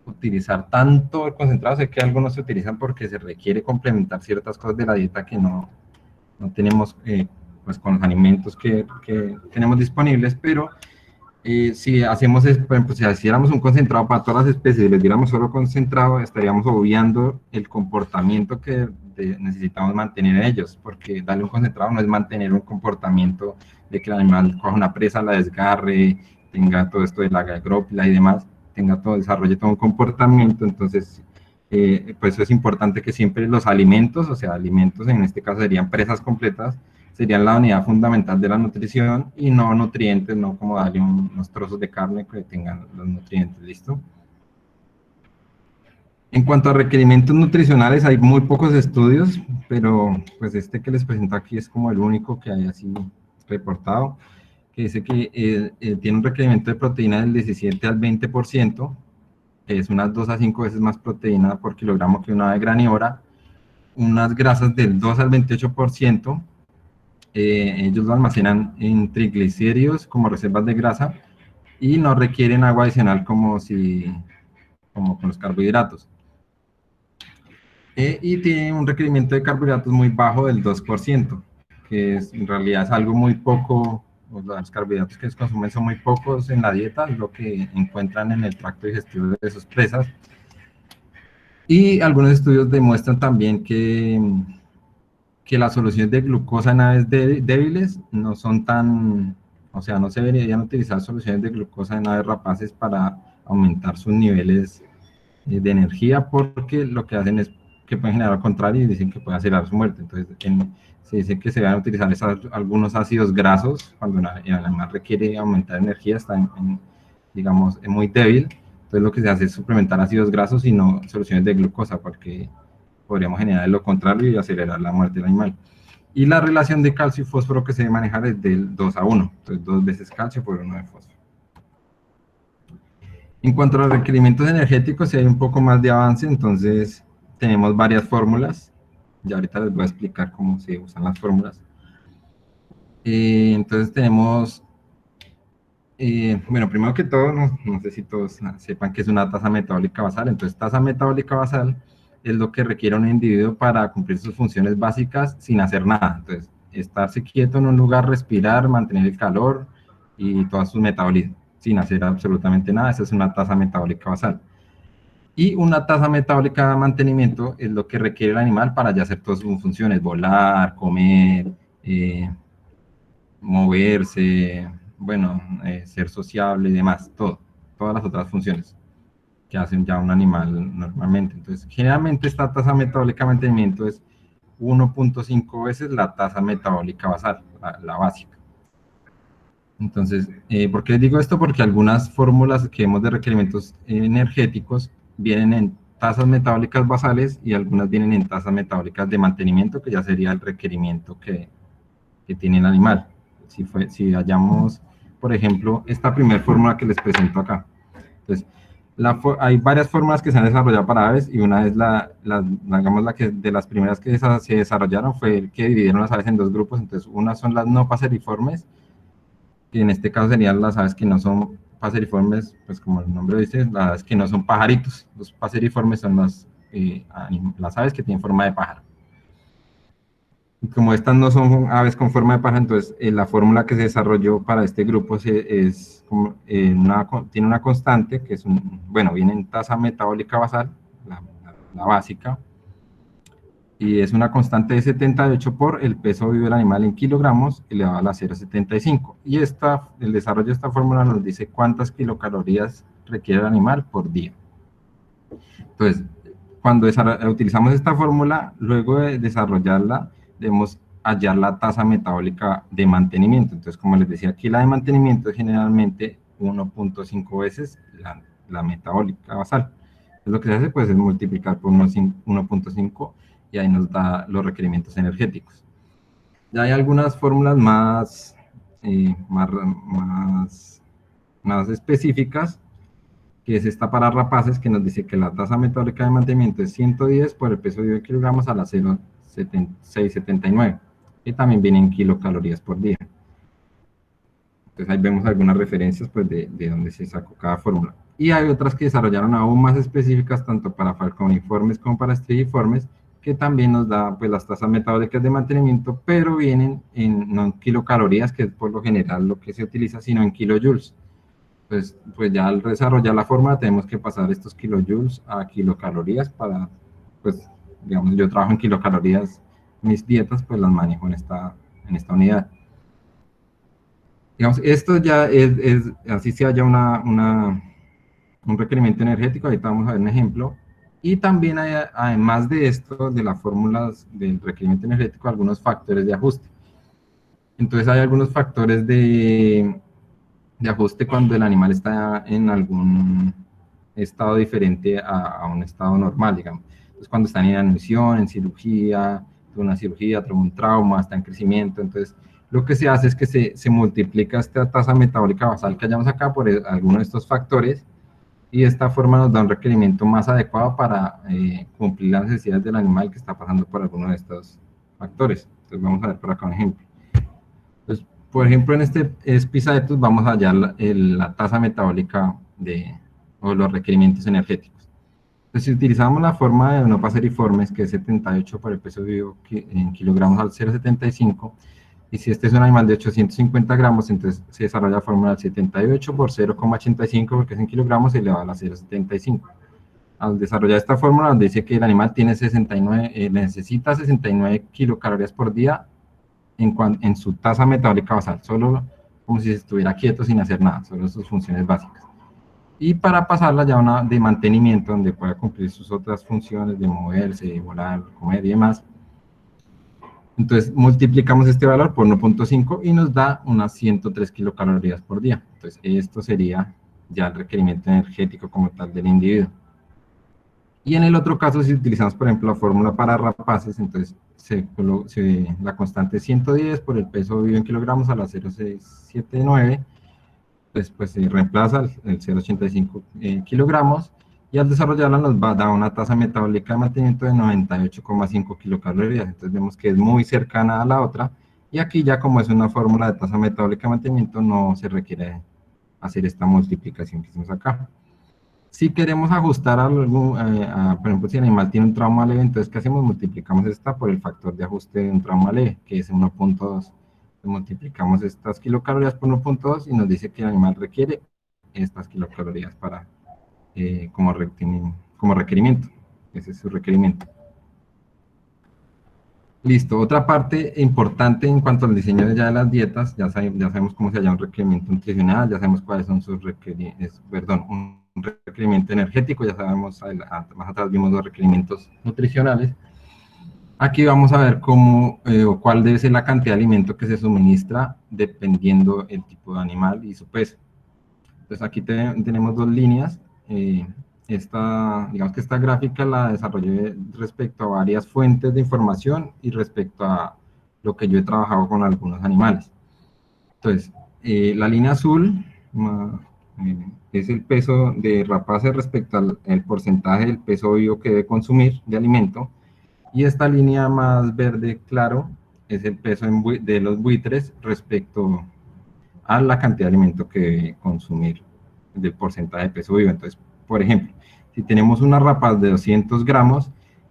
utilizar tanto el concentrado, sé que algunos se utilizan porque se requiere complementar ciertas cosas de la dieta que no tenemos pues con los alimentos que tenemos disponibles, pero si hacemos, por ejemplo, si hiciéramos un concentrado para todas las especies y les diéramos solo concentrado, estaríamos obviando el comportamiento que necesitamos mantener en ellos, porque darle un concentrado no es mantener un comportamiento de que el animal coja una presa, la desgarre, tenga todo esto de la agrópila y demás, desarrolle todo un comportamiento. Entonces pues es importante que siempre los alimentos, o sea, alimentos en este caso serían presas completas, serían la unidad fundamental de la nutrición y no nutrientes, no como darle unos trozos de carne que tengan los nutrientes, ¿listo? En cuanto a requerimientos nutricionales, hay muy pocos estudios, pero pues este que les presento aquí es como el único que hay así reportado, que dice que tiene un requerimiento de proteína del 17 al 20%, es unas 2 a 5 veces más proteína por kilogramo que una ave granívora, unas grasas del 2 al 28%, ellos lo almacenan en triglicéridos como reservas de grasa y no requieren agua adicional como con los carbohidratos. Y tiene un requerimiento de carbohidratos muy bajo del 2%, que en realidad es algo muy poco. Los carbohidratos que se consumen son muy pocos en la dieta, lo que encuentran en el tracto digestivo de sus presas. Y algunos estudios demuestran también que que las soluciones de glucosa en aves débiles no son tan, o sea, no se deberían utilizar soluciones de glucosa en aves rapaces para aumentar sus niveles de energía, porque lo que hacen es que pueden generar al contrario y dicen que puede acelerar su muerte. Entonces, se dice que se van a utilizar algunos ácidos grasos cuando el animal requiere aumentar energía, está digamos, muy débil. Entonces, lo que se hace es suplementar ácidos grasos y no soluciones de glucosa, porque podríamos generar lo contrario y acelerar la muerte del animal. Y la relación de calcio y fósforo que se debe manejar es del 2 a 1, entonces 2 veces calcio por 1 de fósforo. En cuanto a los requerimientos energéticos, si hay un poco más de avance, entonces tenemos varias fórmulas. Ya ahorita les voy a explicar cómo se usan las fórmulas. Entonces tenemos, bueno, primero que todo, no sé si todos sepan que es una tasa metabólica basal. Entonces, tasa metabólica basal es lo que requiere un individuo para cumplir sus funciones básicas sin hacer nada. Entonces, estarse quieto en un lugar, respirar, mantener el calor y todos sus metabolismos, sin hacer absolutamente nada. Esa es una tasa metabólica basal. Y una tasa metabólica de mantenimiento es lo que requiere el animal para ya hacer todas sus funciones, volar, comer, moverse, bueno, ser sociable y demás, todas las otras funciones que hacen ya un animal normalmente. Entonces, generalmente esta tasa metabólica de mantenimiento es 1.5 veces la tasa metabólica basal, la básica. Entonces, ¿por qué les digo esto? Porque algunas fórmulas que vemos de requerimientos energéticos vienen en tasas metabólicas basales y algunas vienen en tasas metabólicas de mantenimiento, que ya sería el requerimiento que tiene el animal. Si hallamos, por ejemplo, esta primera fórmula que les presento acá. Entonces, hay varias fórmulas que se han desarrollado para aves y una es digamos, la que de las primeras que se desarrollaron fue el que dividieron las aves en dos grupos. Entonces, unas son las no paseriformes, que en este caso serían las aves que no son paseriformes, pues como el nombre dice, las aves que no son pajaritos. Los paseriformes son las aves que tienen forma de pájaro. Y como estas no son aves con forma de pájaro, entonces la fórmula que se desarrolló para este grupo tiene una constante que es viene en tasa metabólica basal, la básica, y es una constante de 78 por el peso vivo del animal en kilogramos elevado a la 0,75. Y el desarrollo de esta fórmula nos dice cuántas kilocalorías requiere el animal por día. Entonces, cuando utilizamos esta fórmula, luego de desarrollarla, debemos hallar la tasa metabólica de mantenimiento. Entonces, como les decía aquí, la de mantenimiento es generalmente 1.5 veces la metabólica basal. Entonces, lo que se hace pues, es multiplicar por 1.5 y ahí nos da los requerimientos energéticos. Ya hay algunas fórmulas más específicas, que es esta para rapaces, que nos dice que la tasa metabólica de mantenimiento es 110 por el peso de kilogramos a la 0,679, y también viene en kilocalorías por día. Entonces ahí vemos algunas referencias pues, de dónde se sacó cada fórmula. Y hay otras que desarrollaron aún más específicas, tanto para falconiformes como para estrigiformes, que también nos da pues, las tasas metabólicas de mantenimiento, pero vienen no en kilocalorías, que es por lo general lo que se utiliza, sino en kilojoules. Pues ya al desarrollar la fórmula tenemos que pasar estos kilojoules a kilocalorías para, pues, digamos, yo trabajo en kilocalorías, mis dietas, pues las manejo en esta unidad. Digamos, esto ya así se haya un requerimiento energético, ahorita vamos a ver un ejemplo. Y también hay, además de esto, de las fórmulas del requerimiento energético, algunos factores de ajuste. Entonces hay algunos factores de ajuste cuando el animal está en algún estado diferente a un estado normal, digamos. Entonces cuando está en inanición, en cirugía, tuvo una cirugía, tuvo un trauma, está en crecimiento, entonces lo que se hace es que se multiplica esta tasa metabólica basal que hallamos acá por alguno de estos factores, y de esta forma nos da un requerimiento más adecuado para cumplir las necesidades del animal que está pasando por alguno de estos factores. Entonces vamos a ver por acá un ejemplo. Entonces, por ejemplo, en este Spizaetus vamos a hallar la tasa metabólica o los requerimientos energéticos. Entonces, si utilizamos la forma de no paseriformes, que es 78 por el peso vivo en kilogramos al 0,75, y si este es un animal de 850 gramos, entonces se desarrolla la fórmula del 78 por 0,85, porque es en kilogramos, elevado a la 0,75. al desarrollar esta fórmula nos dice que el animal tiene 69, necesita 69 kilocalorías por día en su tasa metabólica basal, solo como si estuviera quieto sin hacer nada, solo sus funciones básicas. Y para pasarla ya a una de mantenimiento, donde pueda cumplir sus otras funciones de moverse, volar, comer y demás. Entonces multiplicamos este valor por 1.5 y nos da unas 103 kilocalorías por día. Entonces esto sería ya el requerimiento energético como tal del individuo. Y en el otro caso, si utilizamos, por ejemplo, la fórmula para rapaces, entonces la constante es 110 por el peso vivo en kilogramos a la 0,679, pues se reemplaza el 0,85 kilogramos, y al desarrollarla nos va a dar una tasa metabólica de mantenimiento de 98,5 kilocalorías. Entonces vemos que es muy cercana a la otra, y aquí ya como es una fórmula de tasa metabólica de mantenimiento, no se requiere hacer esta multiplicación que hicimos acá. Si queremos ajustar por ejemplo, si el animal tiene un trauma leve, entonces ¿qué hacemos? Multiplicamos esta por el factor de ajuste de un trauma leve, que es 1.2. Multiplicamos estas kilocalorías por 1.2 y nos dice que el animal requiere estas kilocalorías para, como requerimiento. Ese es su requerimiento. Listo. Otra parte importante en cuanto al diseño ya de las dietas, ya sabemos cómo se llama un requerimiento nutricional, ya sabemos cuáles son sus requerimientos, un requerimiento energético, ya sabemos, más atrás vimos los requerimientos nutricionales. Aquí vamos a ver cómo o cuál debe ser la cantidad de alimento que se suministra dependiendo el tipo de animal y su peso. Entonces aquí tenemos dos líneas. Digamos que esta gráfica la desarrollé respecto a varias fuentes de información y respecto a lo que yo he trabajado con algunos animales. Entonces, la línea azul es el peso de rapaces respecto al porcentaje del peso vivo que debe consumir de alimento, y esta línea más verde claro es el peso de los buitres respecto a la cantidad de alimento que debe consumir del porcentaje de peso vivo. Entonces, por ejemplo, si tenemos una rapaz de 200 gramos,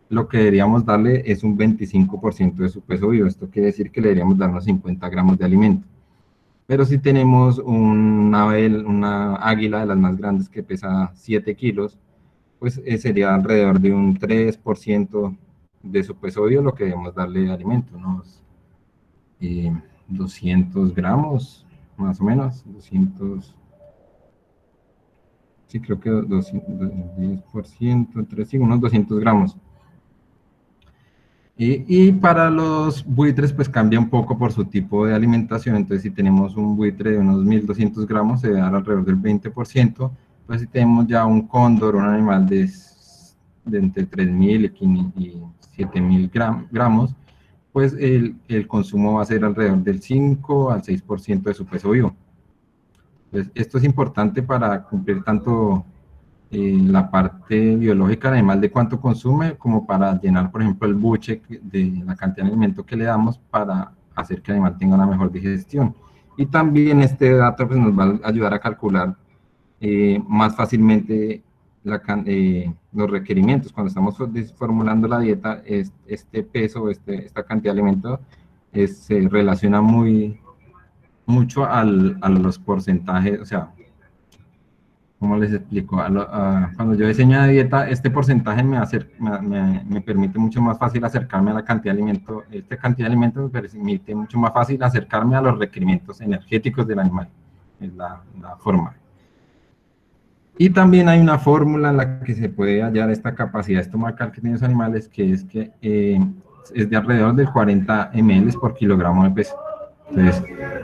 lo que deberíamos darle es un 25% de su peso vivo. Esto quiere decir que le deberíamos dar unos 50 gramos de alimento. Pero si tenemos una águila de las más grandes que pesa 7 kilos, pues sería alrededor de un 3% de su peso vivo lo que debemos darle de alimento, unos 200 gramos, más o menos, 200... Sí, creo que 10%, unos 200 gramos. Y para los buitres, pues cambia un poco por su tipo de alimentación. Entonces, si tenemos un buitre de unos 1.200 gramos, se da alrededor del 20%. Pues si tenemos ya un cóndor, un animal de entre 3.000 y 7.000 gramos, pues el consumo va a ser alrededor del 5 al 6% de su peso vivo. Entonces, esto es importante para cumplir tanto la parte biológica del animal de cuánto consume, como para llenar, por ejemplo, el buche de la cantidad de alimento que le damos para hacer que el animal tenga una mejor digestión. Y también este dato pues, nos va a ayudar a calcular más fácilmente los requerimientos. Cuando estamos formulando la dieta, este peso, esta cantidad de alimento se relaciona mucho a los porcentajes, o sea, ¿cómo les explico? Cuando yo diseño la dieta, este porcentaje me permite mucho más fácil acercarme a la cantidad de alimento. Esta cantidad de alimento me permite mucho más fácil acercarme a los requerimientos energéticos del animal. Es la forma. Y también hay una fórmula en la que se puede hallar esta capacidad estomacal que tienen los animales, que es que es de alrededor de 40 ml por kilogramo de peso. Entonces,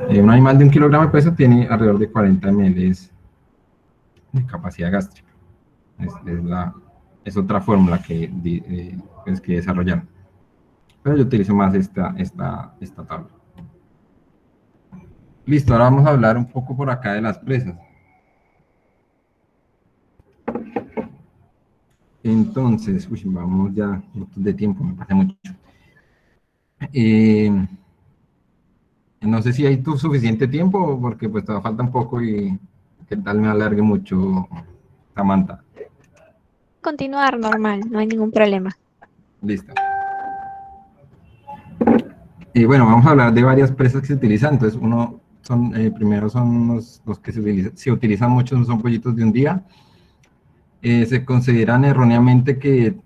un animal de 1 kilogramo de peso tiene alrededor de 40 ml de capacidad gástrica. Es otra fórmula que desarrollaron. Pero yo utilizo más esta tabla. Listo, ahora vamos a hablar un poco por acá de las presas. Entonces, vamos ya de tiempo, me pasa mucho. No sé si hay suficiente tiempo, porque pues todavía falta un poco y qué tal me alargue mucho, Samantha. Continuar normal, no hay ningún problema. Listo. Y bueno, vamos a hablar de varias presas que se utilizan. Entonces, primero son los que se utilizan mucho, son pollitos de un día. Se consideran erróneamente que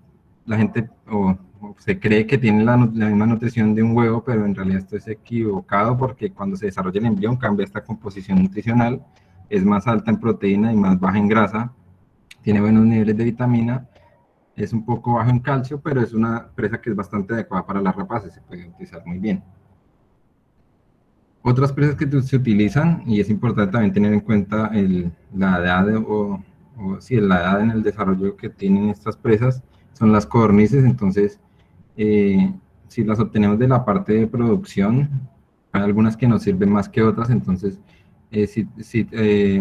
la gente o se cree que tiene la misma nutrición de un huevo, pero en realidad esto es equivocado porque cuando se desarrolla el embrión cambia esta composición nutricional, es más alta en proteína y más baja en grasa, tiene buenos niveles de vitamina, es un poco bajo en calcio, pero es una presa que es bastante adecuada para las rapaces, se puede utilizar muy bien. Otras presas que se utilizan, y es importante también tener en cuenta la edad sí, la edad en el desarrollo que tienen estas presas, son las codornices. Entonces, si las obtenemos de la parte de producción, hay algunas que nos sirven más que otras. Entonces, si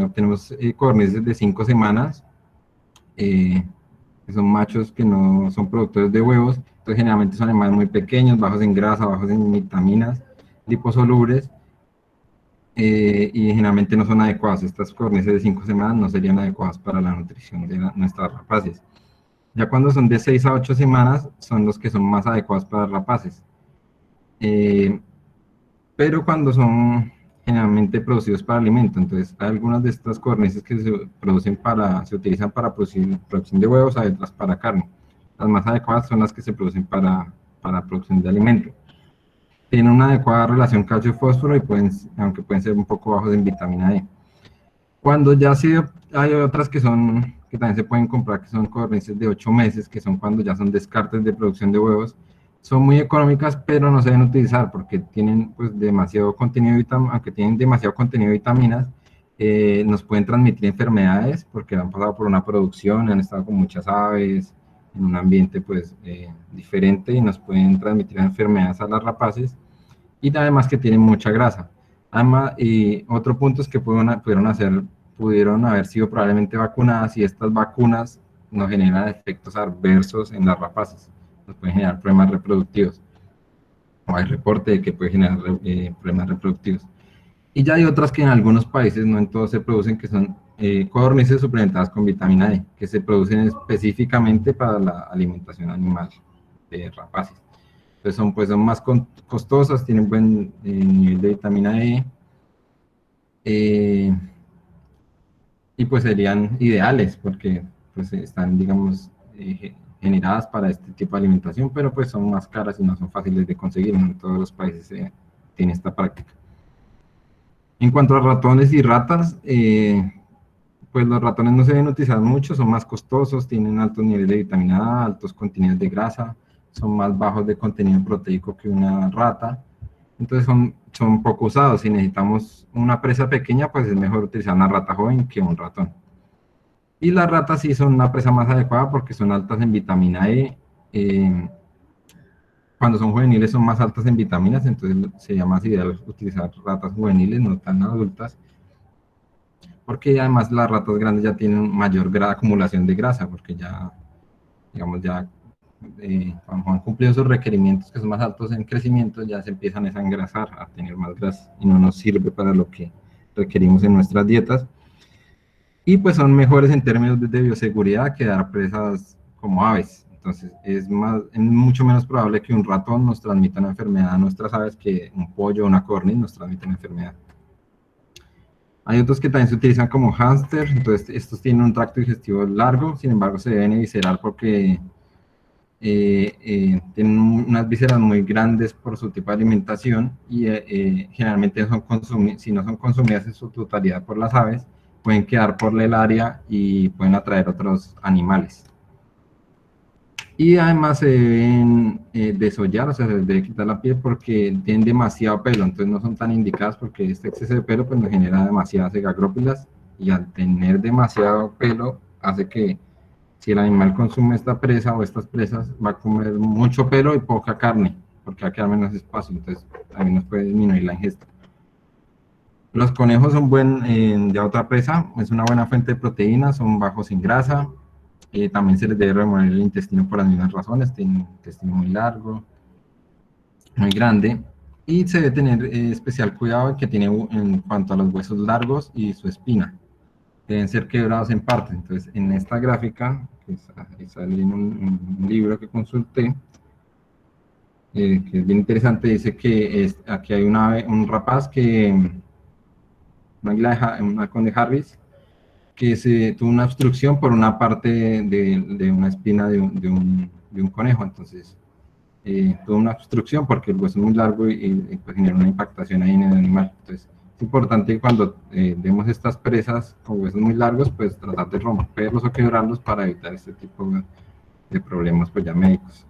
obtenemos codornices de 5 semanas, que son machos que no son productores de huevos, entonces generalmente son animales muy pequeños, bajos en grasa, bajos en vitaminas, liposolubles, y generalmente no son adecuadas. Estas codornices de 5 semanas no serían adecuadas para la nutrición de nuestras rapaces. Ya cuando son de 6 a 8 semanas son los que son más adecuados para rapaces. Pero cuando son generalmente producidos para alimento, entonces hay algunas de estas codornices que se utilizan para producción de huevos, hay otras para carne. Las más adecuadas son las que se producen para producción de alimento. Tienen una adecuada relación calcio-fósforo, aunque pueden ser un poco bajos en vitamina E. Cuando ya sí hay otras que también se pueden comprar, que son codornices de 8 meses, que son cuando ya son descartes de producción de huevos, son muy económicas, pero no se deben utilizar porque tienen pues demasiado contenido de aunque tienen demasiado contenido de vitaminas, nos pueden transmitir enfermedades porque han pasado por una producción, han estado con muchas aves, en un ambiente pues diferente, y nos pueden transmitir enfermedades a las rapaces, y además que tienen mucha grasa. Además, y otro punto es que pudieron haber sido probablemente vacunadas, y estas vacunas nos generan efectos adversos en las rapaces, nos pueden generar problemas reproductivos, o hay reporte de que puede generar problemas reproductivos. Y ya hay otras que en algunos países, no en todos, se producen, que son codornices suplementadas con vitamina E, que se producen específicamente para la alimentación animal de rapaces. Entonces son más costosas, tienen buen nivel de vitamina E, y pues serían ideales porque pues están, digamos, generadas para este tipo de alimentación, pero pues son más caras y no son fáciles de conseguir. No en todos los países se tiene esta práctica. En cuanto a ratones y ratas, pues los ratones no se deben utilizar mucho, son más costosos, tienen altos niveles de vitamina A, altos contenidos de grasa, son más bajos de contenido proteico que una rata, entonces son poco usados. Si necesitamos una presa pequeña, pues es mejor utilizar una rata joven que un ratón. Y las ratas sí son una presa más adecuada porque son altas en vitamina E. Cuando son juveniles son más altas en vitaminas, entonces sería más ideal utilizar ratas juveniles, no tan adultas, porque además las ratas grandes ya tienen mayor acumulación de grasa, porque ya, digamos, cuando han cumplido sus requerimientos, que son más altos en crecimiento, ya se empiezan a engrasar, a tener más grasa, y no nos sirve para lo que requerimos en nuestras dietas. Y pues son mejores en términos de bioseguridad que dar presas como aves. Entonces es mucho menos probable que un ratón nos transmita una enfermedad a nuestras aves que un pollo o una codorniz nos transmita una enfermedad. Hay otros que también se utilizan como hámster, entonces estos tienen un tracto digestivo largo, sin embargo se deben eviscerar porque tienen unas vísceras muy grandes por su tipo de alimentación, y generalmente si no son consumidas en su totalidad por las aves, pueden quedar por el área y pueden atraer otros animales. Y además se deben desollar, o sea, se les debe quitar la piel porque tienen demasiado pelo, entonces no son tan indicadas porque este exceso de pelo pues nos genera demasiadas egagrópilas, y al tener demasiado pelo hace que si el animal consume esta presa o estas presas va a comer mucho pelo y poca carne, porque va a quedar menos espacio, entonces también nos puede disminuir la ingesta. Los conejos son ya otra presa, es una buena fuente de proteínas, son bajos en grasa. También se les debe remover el intestino por las mismas razones, tienen un intestino muy largo, muy grande, y se debe tener especial cuidado que tiene en cuanto a los huesos largos y su espina. Deben ser quebrados en partes. Entonces, en esta gráfica, que sale en un libro que consulté, que es bien interesante, dice que aquí hay un rapaz un halcón de Harris, que se tuvo una obstrucción por una parte de una espina de un conejo. Entonces, tuvo una obstrucción porque el hueso es muy largo y pues genera una impactación ahí en el animal. Entonces, es importante que cuando demos estas presas con huesos muy largos, pues tratar de romperlos o quebrarlos para evitar este tipo de problemas pues ya médicos.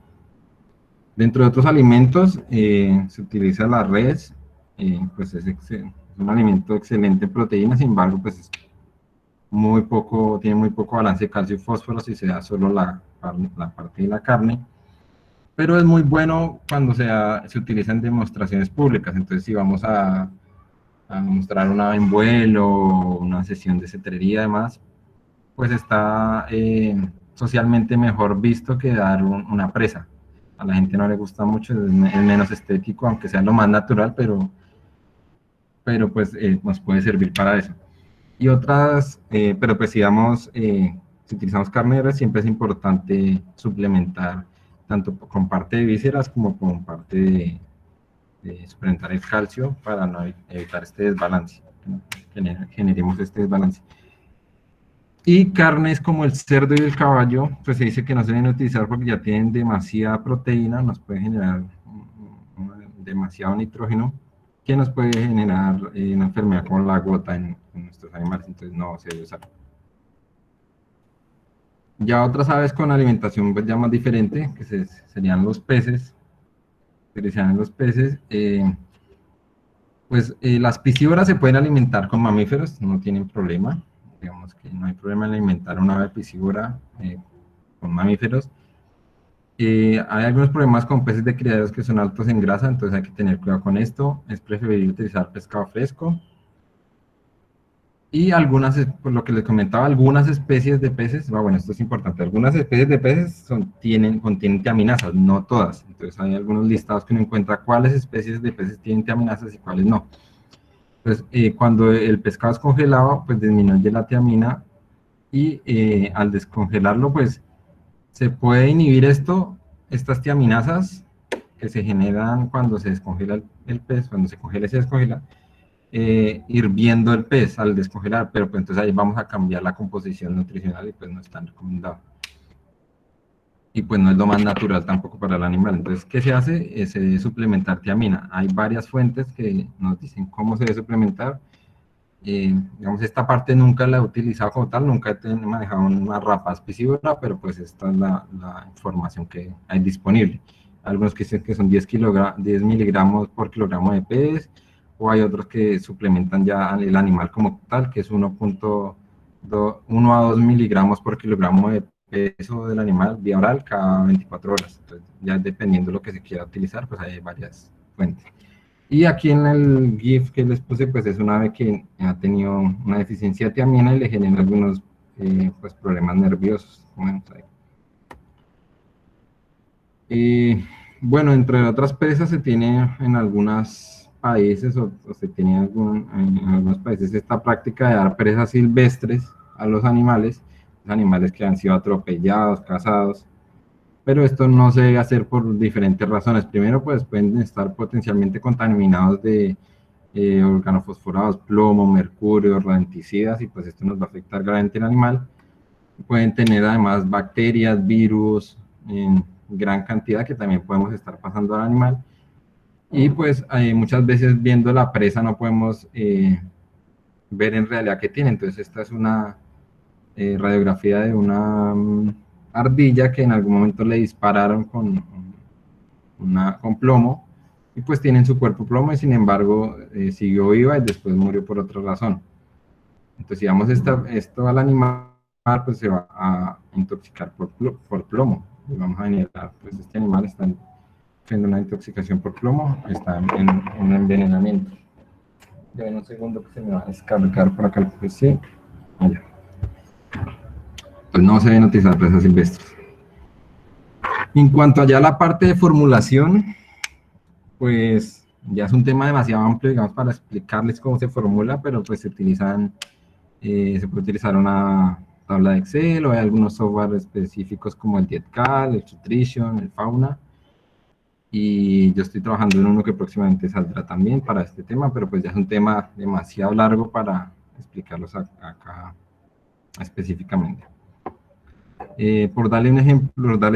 Dentro de otros alimentos se utiliza la res, pues es un alimento excelente en proteínas, sin embargo, pues es muy poco, tiene muy poco balance de calcio y fósforo si se da solo la parte de la carne, pero es muy bueno cuando se utiliza en demostraciones públicas. Entonces, si vamos a mostrar en vuelo, una sesión de cetrería además, pues está socialmente mejor visto que dar una presa. A la gente no le gusta mucho, es menos estético, aunque sea lo más natural, pero pues nos puede servir para eso. Y otras, pero pues digamos, si utilizamos carne de res, siempre es importante suplementar tanto con parte de vísceras como con parte de suplementar el calcio para no evitar este desbalance, ¿no? Generemos este desbalance. Y carnes como el cerdo y el caballo, pues se dice que no se deben utilizar porque ya tienen demasiada proteína, nos puede generar demasiado nitrógeno, que nos puede generar una enfermedad como la gota en nuestros animales, entonces no se debe usar. Ya otras aves con alimentación pues ya más diferente, que serían los peces, pues las piscívoras se pueden alimentar con mamíferos, no tienen problema. Digamos que no hay problema en alimentar una ave piscívora con mamíferos. Hay algunos problemas con peces de criaderos que son altos en grasa, entonces hay que tener cuidado con esto. Es preferible utilizar pescado fresco. Y algunas, por lo que les comentaba, algunas especies de peces, bueno, esto es importante, algunas especies de peces contienen tiaminasas, no todas. Entonces hay algunos listados que uno encuentra cuáles especies de peces tienen tiaminasas y cuáles no. Entonces, cuando el pescado es congelado, pues disminuye la tiamina y al descongelarlo, pues se puede inhibir estas tiaminasas que se generan cuando se descongela el pez, cuando se congela y se descongela, hirviendo el pez al descongelar, pero pues entonces ahí vamos a cambiar la composición nutricional y pues no es tan recomendado. Y pues no es lo más natural tampoco para el animal. Entonces, ¿qué se hace? Se debe suplementar tiamina. Hay varias fuentes que nos dicen cómo se debe suplementar. Digamos, esta parte nunca la he utilizado como tal, nunca he manejado una rapaz piscívora, pero pues esta es la información que hay disponible. Algunos que dicen que son 10 miligramos por kilogramo de pez, o hay otros que suplementan ya el animal como tal, que es 1 a 2 miligramos por kilogramo de peso del animal vía oral cada 24 horas. Entonces, ya dependiendo de lo que se quiera utilizar, pues hay varias fuentes. Y aquí en el GIF que les puse, pues es una ave que ha tenido una deficiencia de tiamina y le genera algunos pues, problemas nerviosos. Bueno, entre otras presas se tiene en algunos países, o se tiene en algunos países esta práctica de dar presas silvestres a los animales que han sido atropellados, cazados. Pero esto no se debe hacer por diferentes razones. Primero, pues pueden estar potencialmente contaminados de organofosforados, plomo, mercurio, rodenticidas, y pues esto nos va a afectar gravemente al animal. Pueden tener además bacterias, virus en gran cantidad que también podemos estar pasando al animal. Y pues muchas veces viendo la presa no podemos ver en realidad qué tiene. Entonces esta es una radiografía de una ardilla que en algún momento le dispararon con plomo, y pues tiene en su cuerpo plomo, y sin embargo siguió viva y después murió por otra razón. Entonces si damos esto al animal, pues se va a intoxicar por plomo, y vamos a generar, pues este animal está teniendo una intoxicación por plomo, está en un envenenamiento. Ya en un segundo que se me va a descargar por acá el PC. Allá. Pues no se deben utilizar presas silvestres. En cuanto allá a la parte de formulación, pues ya es un tema demasiado amplio, digamos, para explicarles cómo se formula, pero pues se puede utilizar una tabla de Excel, o hay algunos software específicos como el Dietcal, el Nutrition, el Fauna, y yo estoy trabajando en uno que próximamente saldrá también para este tema, pero pues ya es un tema demasiado largo para explicarlos acá específicamente. Por darles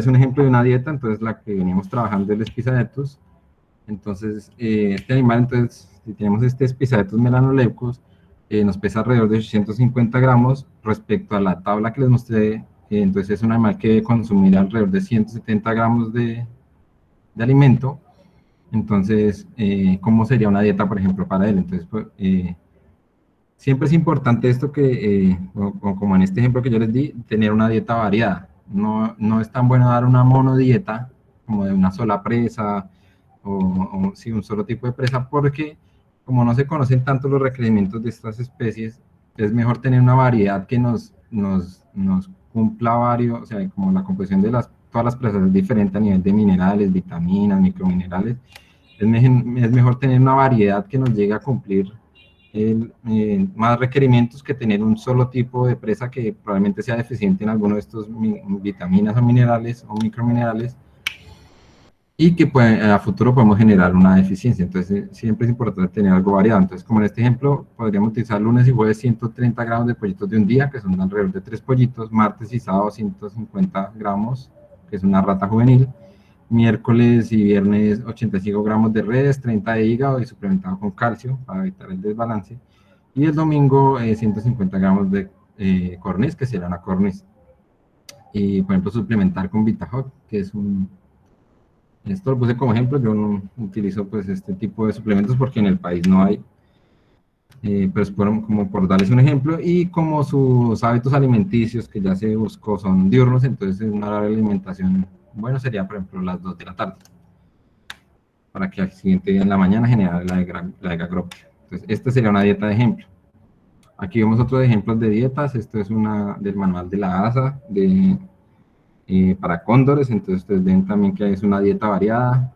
un ejemplo de una dieta, entonces la que venimos trabajando es el Spizaetus. Entonces, este animal, entonces, si tenemos este Spizaetus melanoleucus, nos pesa alrededor de 850 gramos respecto a la tabla que les mostré. Entonces es un animal que debe consumir alrededor de 170 gramos de alimento. Entonces, ¿cómo sería una dieta, por ejemplo, para él? Entonces, pues, siempre es importante esto que, como en este ejemplo que yo les di, tener una dieta variada. No es tan bueno dar una monodieta, como de una sola presa, o sí, un solo tipo de presa, porque como no se conocen tanto los requerimientos de estas especies, es mejor tener una variedad que nos cumpla varios, o sea, como la composición de todas las presas es diferente a nivel de minerales, vitaminas, microminerales. Es mejor tener una variedad que nos llegue a cumplir más requerimientos que tener un solo tipo de presa que probablemente sea deficiente en alguno de estos vitaminas o minerales o microminerales, y que a futuro podemos generar una deficiencia. Entonces, siempre es importante tener algo variado. Entonces, como en este ejemplo, podríamos utilizar lunes y jueves 130 gramos de pollitos de un día, que son alrededor de 3 pollitos, martes y sábado 150 gramos, que es una rata juvenil, miércoles y viernes 85 gramos de res, 30 de hígado y suplementado con calcio para evitar el desbalance, y el domingo 150 gramos de corniz, que será una corniz. Y, por ejemplo, suplementar con VitaHot, que es esto lo puse como ejemplo. Yo no utilizo pues este tipo de suplementos porque en el país no hay, pero es como por darles un ejemplo. Y como sus hábitos alimenticios que ya se buscó son diurnos, entonces una hora de alimentación, bueno, sería por ejemplo las 2 de la tarde, para que al siguiente día en la mañana generar la egagropia. Entonces esta sería una dieta de ejemplo. Aquí vemos otros ejemplos de dietas. Esto es una del manual de la ASA para cóndores. Entonces ustedes ven también que es una dieta variada,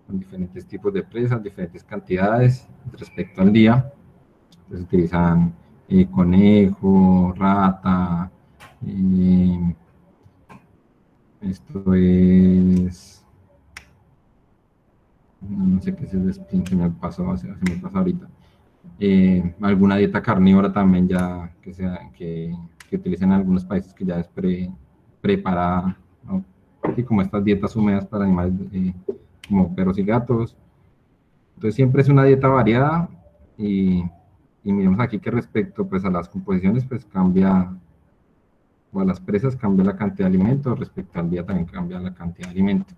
con diferentes tipos de presas, diferentes cantidades respecto al día. Entonces utilizan conejo, rata, esto es, no sé qué es el spin, se me pasó ahorita. Alguna dieta carnívora también ya que utilicen en algunos países, que ya es preparada, ¿no? Y como estas dietas húmedas para animales como perros y gatos. Entonces siempre es una dieta variada, y miremos aquí que respecto pues a las composiciones pues cambia, o a las presas cambia la cantidad de alimento, respecto al día también cambia la cantidad de alimento.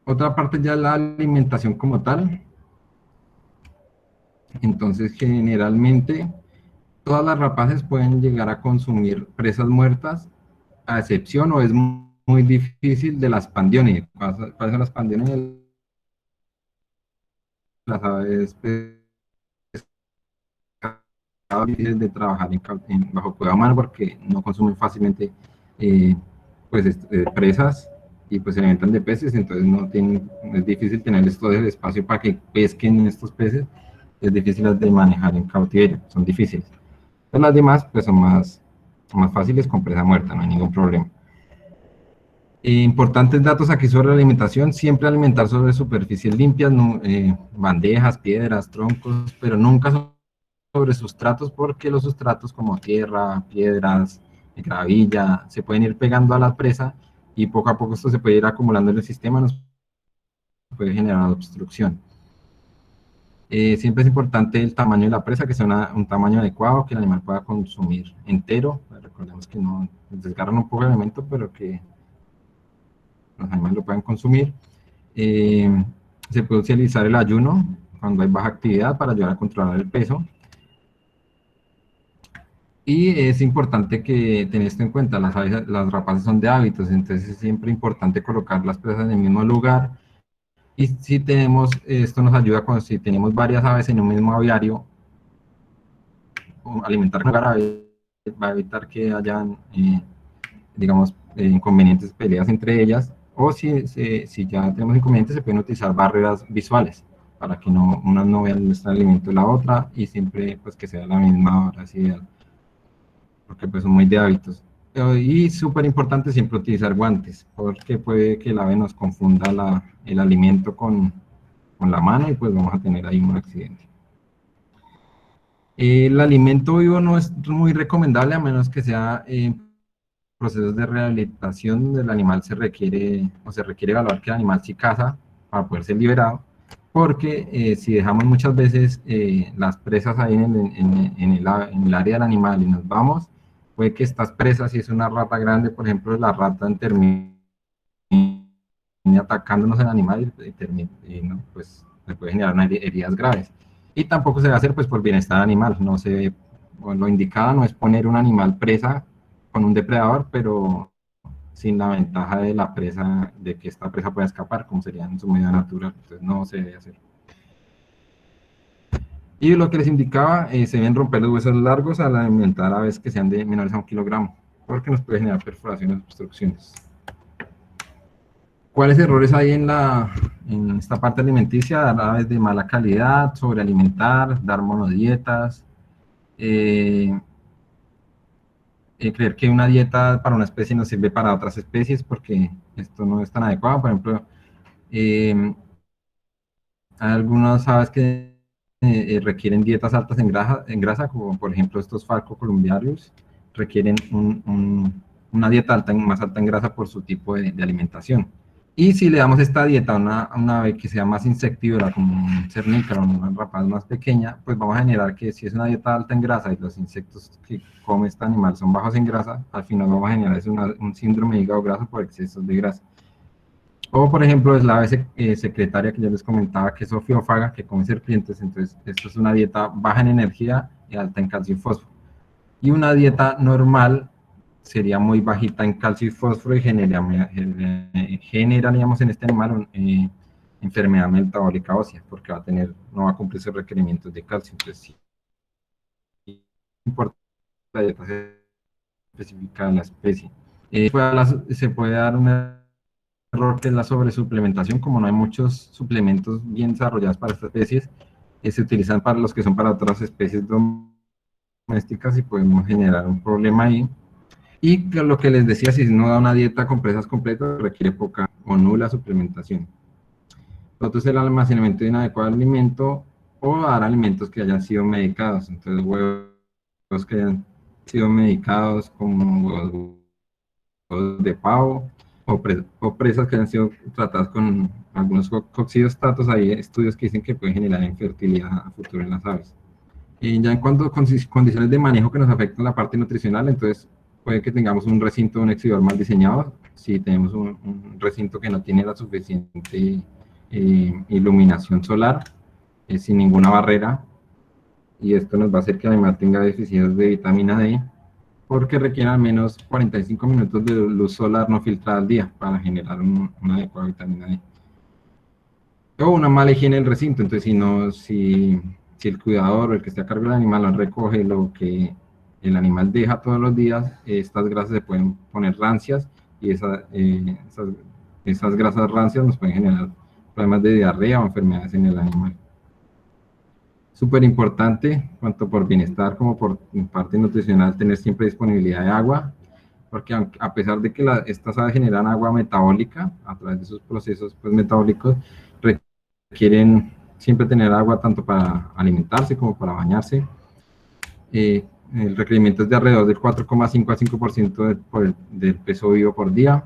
Otra parte ya es la alimentación como tal. Entonces generalmente todas las rapaces pueden llegar a consumir presas muertas, a excepción, o es muy difícil, de las pandionidae. Para las pandionidae, las aves de trabajar bajo cuidado humano, porque no consumen fácilmente presas, y pues se alimentan de peces. Entonces es difícil tenerles todo el espacio para que pesquen estos peces. Es difícil de manejar en cautiverio, son difíciles. Entonces las demás pues son más fáciles con presa muerta, no hay ningún problema. Importantes datos aquí sobre la alimentación: siempre alimentar sobre superficies limpias, bandejas, piedras, troncos, pero nunca sobre sustratos, porque los sustratos como tierra, piedras, gravilla, se pueden ir pegando a la presa, y poco a poco esto se puede ir acumulando en el sistema, nos puede generar obstrucción. Siempre es importante el tamaño de la presa, que sea un tamaño adecuado, que el animal pueda consumir entero. Recordemos que no desgarran un poco el alimento, pero que los animales lo puedan consumir. Se puede utilizar el ayuno cuando hay baja actividad para ayudar a controlar el peso. Y es importante que tener esto en cuenta: las rapaces son de hábitos, entonces es siempre importante colocar las presas en el mismo lugar. Y si tenemos, esto nos ayuda si tenemos varias aves en un mismo aviario, alimentar con aves va a evitar que hayan, digamos, inconvenientes, peleas entre ellas. O si ya tenemos inconvenientes, se pueden utilizar barreras visuales para que una no vea nuestro alimento de la otra, y siempre pues que sea la misma hora, así, porque pues son muy de hábitos. Y súper importante siempre utilizar guantes, porque puede que el ave nos confunda el alimento con la mano, y pues vamos a tener ahí un accidente. El alimento vivo no es muy recomendable a menos que sea procesos de rehabilitación donde el animal se requiere evaluar que el animal sí caza para poder ser liberado, porque si dejamos muchas veces las presas ahí en el área del animal y nos vamos, puede que estas presas, si es una rata grande, por ejemplo, la rata termine atacándonos al animal no, pues le puede generar heridas graves. Y tampoco se debe hacer pues por bienestar animal, no se, bueno, lo indicado no es poner un animal presa con un depredador, pero sin la ventaja de la presa, de que esta presa pueda escapar, como sería en su medio natural, entonces no se debe hacer. Y lo que les indicaba, se deben romper los huesos largos al alimentar aves que sean de menores a 1 kilogramo, porque nos puede generar perforaciones o obstrucciones. ¿Cuáles errores hay en esta parte alimenticia? Dar aves de mala calidad, sobrealimentar, dar monodietas, creer que una dieta para una especie no sirve para otras especies porque esto no es tan adecuado. Por ejemplo, hay algunas aves que requieren dietas altas en grasa, como por ejemplo estos Falco columbiarius, requieren una dieta más alta en grasa por su tipo de alimentación. Y si le damos esta dieta a una ave que sea más insectívora, como un cernícaro, una rapaz más pequeña, pues vamos a generar que si es una dieta alta en grasa y los insectos que come este animal son bajos en grasa, al final vamos a generar un síndrome de hígado graso por excesos de grasa. O, por ejemplo, es la ave secretaria que yo les comentaba, que es ofiófaga, que come serpientes. Entonces, esto es una dieta baja en energía y alta en calcio y fósforo. Y una dieta normal sería muy bajita en calcio y fósforo y generaríamos en este animal enfermedad metabólica ósea, porque no va a cumplir sus requerimientos de calcio. Entonces, sí, importa la dieta específica de la especie. Se puede dar un error que es la sobresuplementación, como no hay muchos suplementos bien desarrollados para estas especies, se utilizan para los que son para otras especies domésticas y podemos generar un problema ahí. Y lo que les decía, si no da una dieta con presas completas, requiere poca o nula suplementación. Otro el almacenamiento inadecuado de alimento o dar alimentos que hayan sido medicados. Entonces, huevos que hayan sido medicados, como huevos de pavo, o presas que hayan sido tratadas con algunos coccidostatos. Hay estudios que dicen que pueden generar infertilidad a futuro en las aves. Y ya en cuanto a condiciones de manejo que nos afectan la parte nutricional, entonces puede que tengamos un recinto, un exhibidor mal diseñado. Si tenemos un recinto que no tiene la suficiente iluminación solar, sin ninguna barrera, y esto nos va a hacer que el animal tenga deficiencias de vitamina D, porque requiere al menos 45 minutos de luz solar no filtrada al día para generar una adecuada vitamina D. O una mala higiene del recinto. Entonces, si el cuidador o el que esté a cargo del animal no recoge lo que el animal deja todos los días, estas grasas se pueden poner rancias y esas grasas rancias nos pueden generar problemas de diarrea o enfermedades en el animal. Súper importante, tanto por bienestar como por parte nutricional, tener siempre disponibilidad de agua, porque a pesar de que estas aves generan agua metabólica a través de sus procesos pues, metabólicos, requieren siempre tener agua tanto para alimentarse como para bañarse. El requerimiento es de alrededor del 4,5 al 5% del peso vivo por día.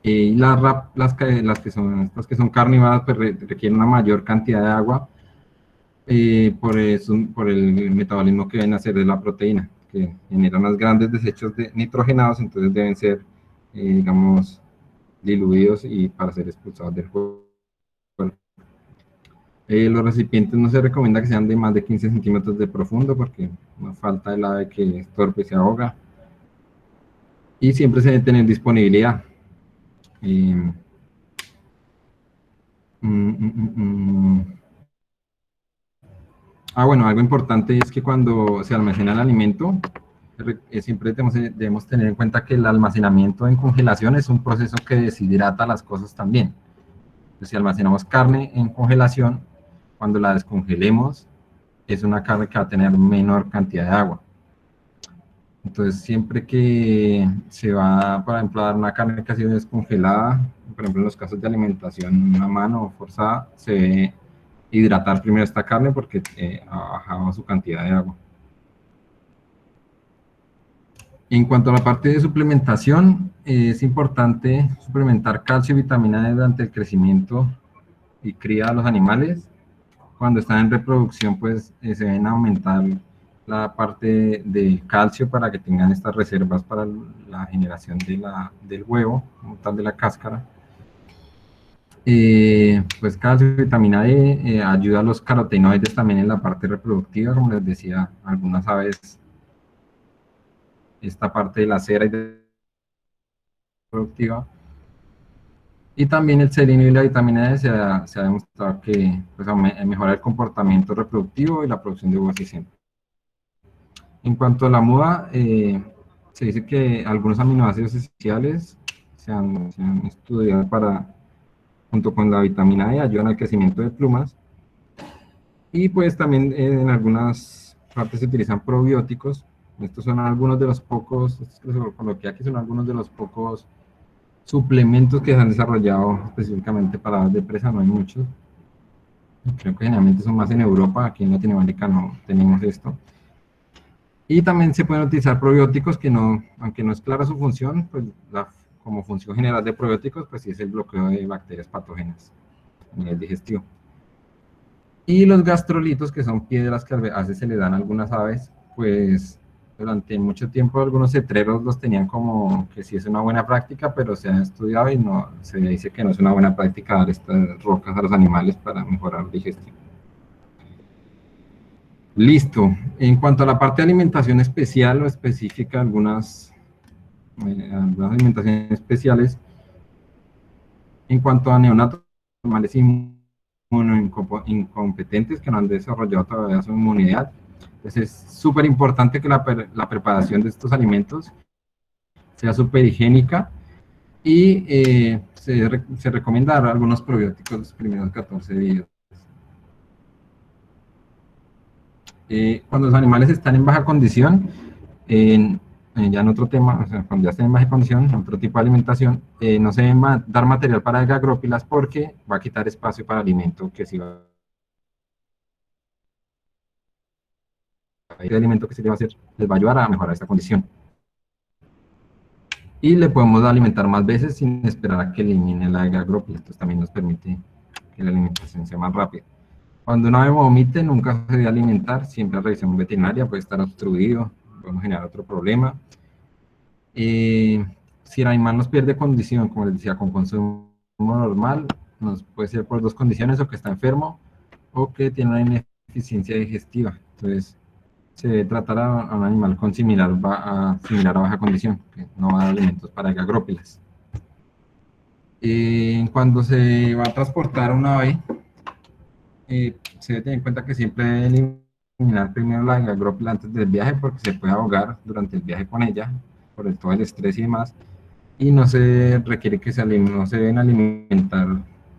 Y las que son carnívoras pues, requieren una mayor cantidad de agua por el metabolismo que deben hacer de la proteína, que genera unos grandes desechos nitrogenados, entonces deben ser, digamos, diluidos y para ser expulsados del cuerpo. Los recipientes no se recomienda que sean de más de 15 centímetros de profundo porque no falta el ave que es torpe y se ahoga. Y siempre se debe tener disponibilidad. Bueno, algo importante es que cuando se almacena el alimento, siempre debemos tener en cuenta que el almacenamiento en congelación es un proceso que deshidrata las cosas también. Entonces, si almacenamos carne en congelación, cuando la descongelemos, es una carne que va a tener menor cantidad de agua. Entonces, siempre que se va, por ejemplo, a dar una carne que ha sido descongelada, por ejemplo, en los casos de alimentación a mano o forzada, se debe hidratar primero esta carne porque ha bajado su cantidad de agua. En cuanto a la parte de suplementación, es importante suplementar calcio y vitamina D durante el crecimiento y cría de los animales. Cuando están en reproducción, pues se deben aumentar la parte de calcio para que tengan estas reservas para la generación del huevo, como tal de la cáscara. Pues calcio y vitamina D ayuda a los carotenoides también en la parte reproductiva, como les decía, algunas aves, esta parte de la cera y de reproductiva. Y también el selenio y la vitamina D se ha demostrado que pues, mejora el comportamiento reproductivo y la producción de huevos eficiente. En cuanto a la muda, se dice que algunos aminoácidos esenciales se han estudiado junto con la vitamina D, ayudan al crecimiento de plumas. Y pues también en algunas partes se utilizan probióticos. Estos son algunos de los pocos, estos que les coloqué aquí son algunos de los pocos suplementos que se han desarrollado específicamente para aves de presa, no hay muchos. Creo que generalmente son más en Europa, aquí en Latinoamérica no tenemos esto. Y también se pueden utilizar probióticos que no, aunque no es clara su función, pues como función general de probióticos, pues sí es el bloqueo de bacterias patógenas a nivel digestivo. Y los gastrolitos, que son piedras que a veces se le dan a algunas aves, pues durante mucho tiempo algunos cetreros los tenían como que sí es una buena práctica, pero se ha estudiado y no, se dice que no es una buena práctica dar estas rocas a los animales para mejorar la digestión. Listo. En cuanto a la parte de alimentación especial o específica, algunas alimentaciones especiales, en cuanto a neonatos, animales incompetentes que no han desarrollado todavía su inmunidad, entonces es súper importante que la preparación de estos alimentos sea súper higiénica y se recomienda dar algunos probióticos los primeros 14 días. Cuando los animales están en baja condición, ya en otro tema, o sea, cuando ya estén en baja condición, en otro tipo de alimentación, no se debe dar material para algagrópilas porque va a quitar espacio para alimento que sí va el alimento que se le va a hacer, les va a ayudar a mejorar esta condición. Y le podemos alimentar más veces sin esperar a que elimine la algagrópila. Esto también nos permite que la alimentación sea más rápida. Cuando una ave vomite, nunca se debe alimentar, siempre revisión veterinaria, puede estar obstruido, podemos generar otro problema. Si el animal nos pierde condición, como les decía, con consumo normal, puede ser por dos condiciones, o que está enfermo, o que tiene una ineficiencia digestiva. Entonces, se debe tratar a un animal con similar a baja condición, que no va a dar alimentos para algagrópilas. Cuando se va a transportar una ave, se debe tener en cuenta que siempre debe eliminar primero la algagrópila antes del viaje, porque se puede ahogar durante el viaje con ella, por todo el estrés y demás, y no se requiere que no se deben alimentar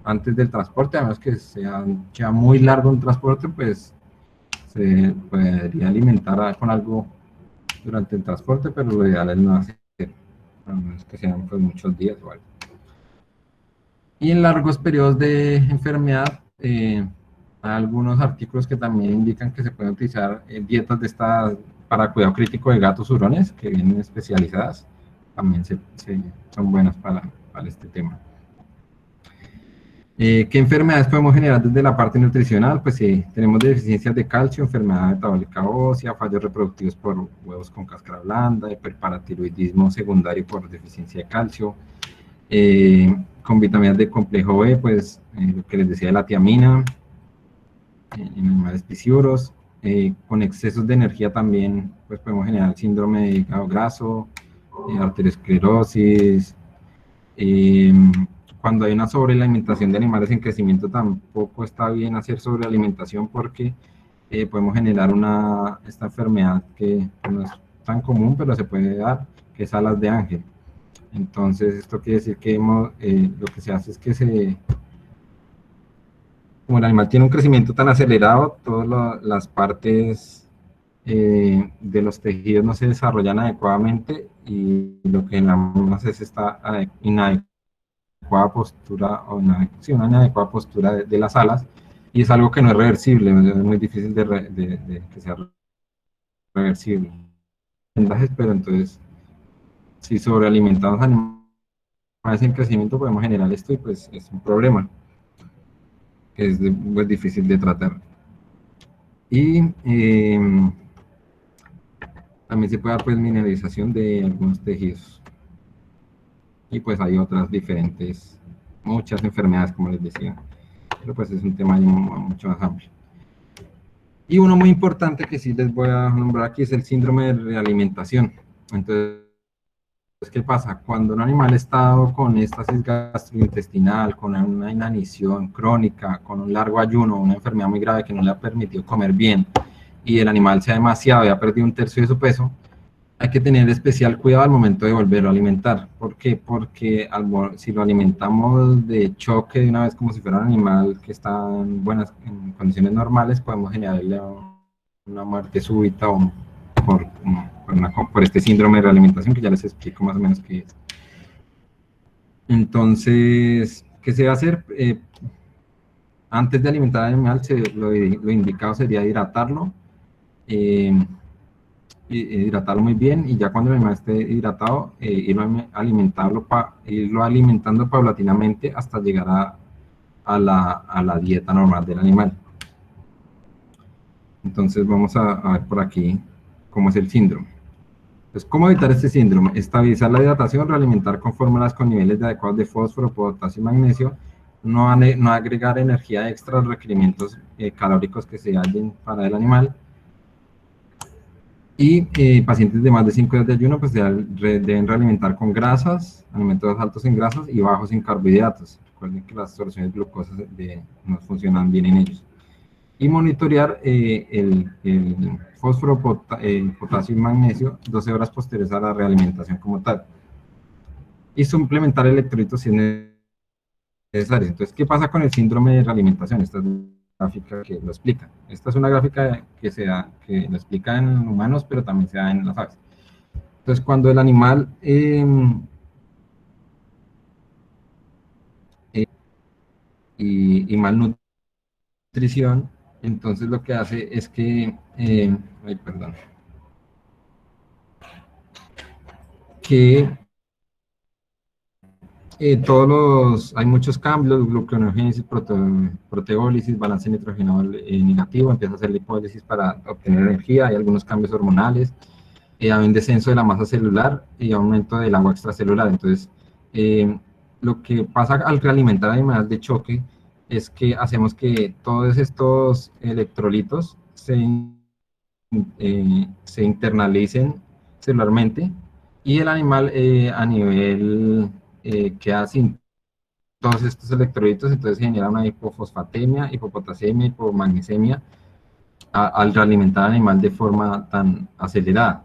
antes del transporte, a menos que sea ya muy largo un transporte, pues se podría alimentar con algo durante el transporte, pero lo ideal es no hacer, a menos que sean pues, muchos días o algo. Y en largos periodos de enfermedad, hay algunos artículos que también indican que se pueden utilizar dietas de estas para cuidado crítico de gatos hurones, que vienen especializadas, también son buenas para este tema. ¿Qué enfermedades podemos generar desde la parte nutricional? Pues tenemos deficiencias de calcio, enfermedad metabólica ósea, fallos reproductivos por huevos con cáscara blanda, hiperparatiroidismo secundario por deficiencia de calcio, con vitaminas de complejo B, pues lo que les decía de la tiamina, en animales pisciuros, con excesos de energía también, pues podemos generar síndrome de hígado graso, arteriosclerosis. Cuando hay una sobrealimentación de animales en crecimiento, tampoco está bien hacer sobrealimentación porque podemos generar esta enfermedad que no es tan común, pero se puede dar, que es alas de ángel. Entonces, esto quiere decir que lo que se hace es que como el animal tiene un crecimiento tan acelerado, todas las partes de los tejidos no se desarrollan adecuadamente y lo que en la mamá hace es esta inadecuada postura, una inadecuada postura de las alas, y es algo que no es reversible, es muy difícil que sea reversible. Pero entonces, si sobrealimentamos animales en crecimiento, podemos generar esto y pues es un problema que es pues, difícil de tratar. Y también se puede dar pues mineralización de algunos tejidos. Y pues hay otras diferentes, muchas enfermedades, como les decía. Pero pues es un tema mucho más amplio. Y uno muy importante que sí les voy a nombrar aquí es el síndrome de realimentación. Entonces, ¿qué pasa? Cuando un animal está con estasis gastrointestinal, con una inanición crónica, con un largo ayuno, una enfermedad muy grave que no le ha permitido comer bien, y el animal se ha demasiado y ha perdido 1/3 de su peso, hay que tener especial cuidado al momento de volverlo a alimentar. ¿Por qué? Porque si lo alimentamos de choque de una vez como si fuera un animal que está en condiciones normales, podemos generarle una muerte súbita o por este síndrome de realimentación que ya les explico más o menos qué es. Entonces, ¿qué se va a hacer? Antes de alimentar al animal, lo indicado sería hidratarlo, hidratarlo muy bien, y ya cuando el animal esté hidratado, irlo alimentando paulatinamente hasta llegar a la dieta normal del animal. Entonces vamos a ver por aquí cómo es el síndrome. Entonces, ¿cómo evitar este síndrome? Estabilizar la hidratación, realimentar con fórmulas con niveles adecuados de fósforo, potasio y magnesio, no agregar energía extra a los requerimientos calóricos que se hallen para el animal. Y pacientes de más de 5 días de ayuno pues deben realimentar con grasas, alimentos altos en grasas y bajos en carbohidratos. Recuerden que las soluciones de glucosa no funcionan bien en ellos. Y monitorear el fósforo, potasio y magnesio 12 horas posteriores a la realimentación como tal. Y suplementar electrolitos si es necesario. Entonces, ¿qué pasa con el síndrome de realimentación? Esta es gráfica que lo explica. Esta es una gráfica que lo explica en humanos, pero también se da en las aves. Entonces, cuando el animal y malnutrición, entonces lo que hace es que hay muchos cambios, gluconeogénesis, proteólisis, balance nitrógeno negativo, empieza a hacer lipólisis para obtener energía, hay algunos cambios hormonales, hay un descenso de la masa celular y aumento del agua extracelular. Entonces, lo que pasa al realimentar animales de choque es que hacemos que todos estos electrolitos se internalicen celularmente y el animal a nivel queda sin todos estos electrolitos, entonces genera una hipofosfatemia, hipopotasemia, hipomagnesemia al realimentar al animal de forma tan acelerada,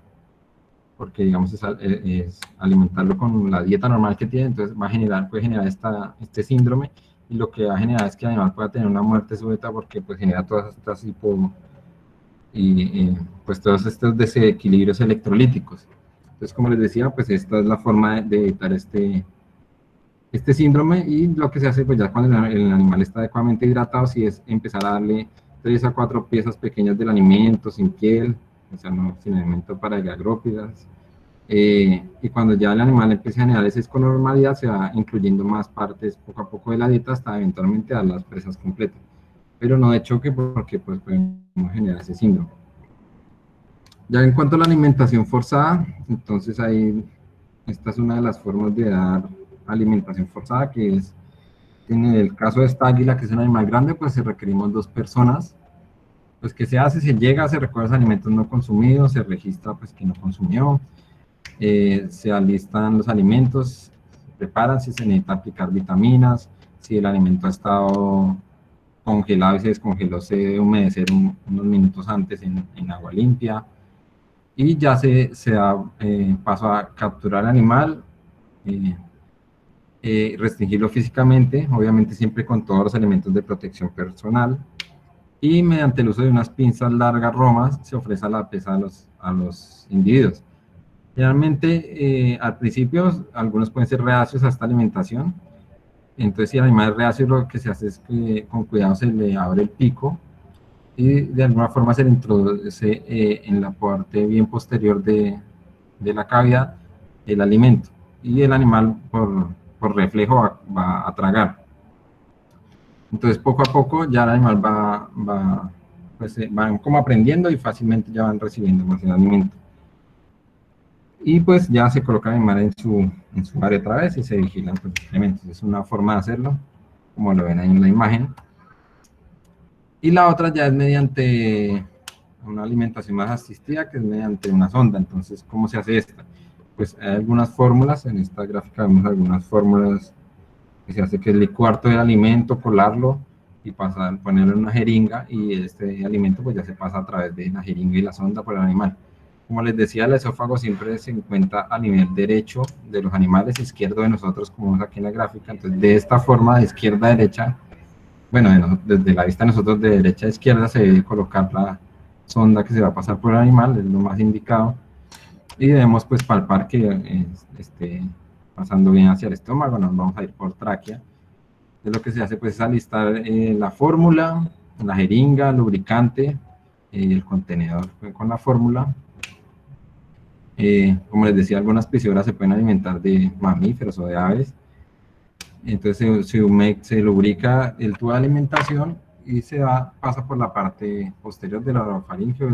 porque digamos es alimentarlo con la dieta normal que tiene, entonces puede generar este síndrome, y lo que va a generar es que el animal pueda tener una muerte súbita porque pues genera todas estas pues todos estos desequilibrios electrolíticos. Entonces, como les decía, pues esta es la forma de evitar este síndrome, y lo que se hace pues ya cuando el animal está adecuadamente hidratado, sí es empezar a darle 3 a 4 piezas pequeñas del alimento sin piel, o sea, no, sin alimento para agrópidas, y cuando ya el animal empiece a generar heces con normalidad, se va incluyendo más partes poco a poco de la dieta hasta eventualmente dar las presas completas, pero no de choque porque pues podemos generar ese síndrome. Ya en cuanto a la alimentación forzada, entonces esta es una de las formas de dar alimentación forzada, que es, en el caso de esta águila, que es un animal grande, pues se requerimos 2 personas. Pues, ¿qué se hace? Se llega, se recogen los alimentos no consumidos, se registra pues que no consumió, se alistan los alimentos, se preparan, si se necesita aplicar vitaminas, si el alimento ha estado congelado y se descongeló, se debe humedecer unos minutos antes en agua limpia, y ya se da paso a capturar al animal, restringirlo físicamente, obviamente siempre con todos los elementos de protección personal, y mediante el uso de unas pinzas largas romas se ofrece la pesa a los individuos. Generalmente, al principio, algunos pueden ser reacios a esta alimentación, Entonces, si el animal es reacio, lo que se hace es que con cuidado se le abre el pico y de alguna forma se le introduce en la parte bien posterior de la cavidad el alimento. Y el animal, por reflejo, va a tragar. Entonces, poco a poco, ya el animal pues, van como aprendiendo y fácilmente ya van recibiendo más el alimento. Y pues ya se coloca el animal en su área otra vez y se vigilan pues, los elementos. Es una forma de hacerlo, como lo ven ahí en la imagen. Y la otra ya es mediante una alimentación más asistida, que es mediante una sonda. Entonces, ¿cómo se hace esta? Pues hay algunas fórmulas, en esta gráfica vemos algunas fórmulas que se hace, que es licuar todo el alimento, colarlo y ponerlo en una jeringa, y este alimento pues ya se pasa a través de la jeringa y la sonda por el animal. Como les decía, el esófago siempre se encuentra a nivel derecho de los animales, izquierdo de nosotros, como vemos aquí en la gráfica. Entonces, de esta forma, de izquierda a derecha, bueno, desde la vista de nosotros de derecha a izquierda, se debe colocar la sonda que se va a pasar por el animal, es lo más indicado, y debemos pues palpar que esté pasando bien hacia el estómago. Nos vamos a ir por tráquea. Entonces, lo que se hace pues es alistar la fórmula, la jeringa, lubricante, el contenedor con la fórmula. Como les decía, algunas piscidoras se pueden alimentar de mamíferos o de aves. Entonces se lubrica el tubo de alimentación y pasa por la parte posterior del orofaringio,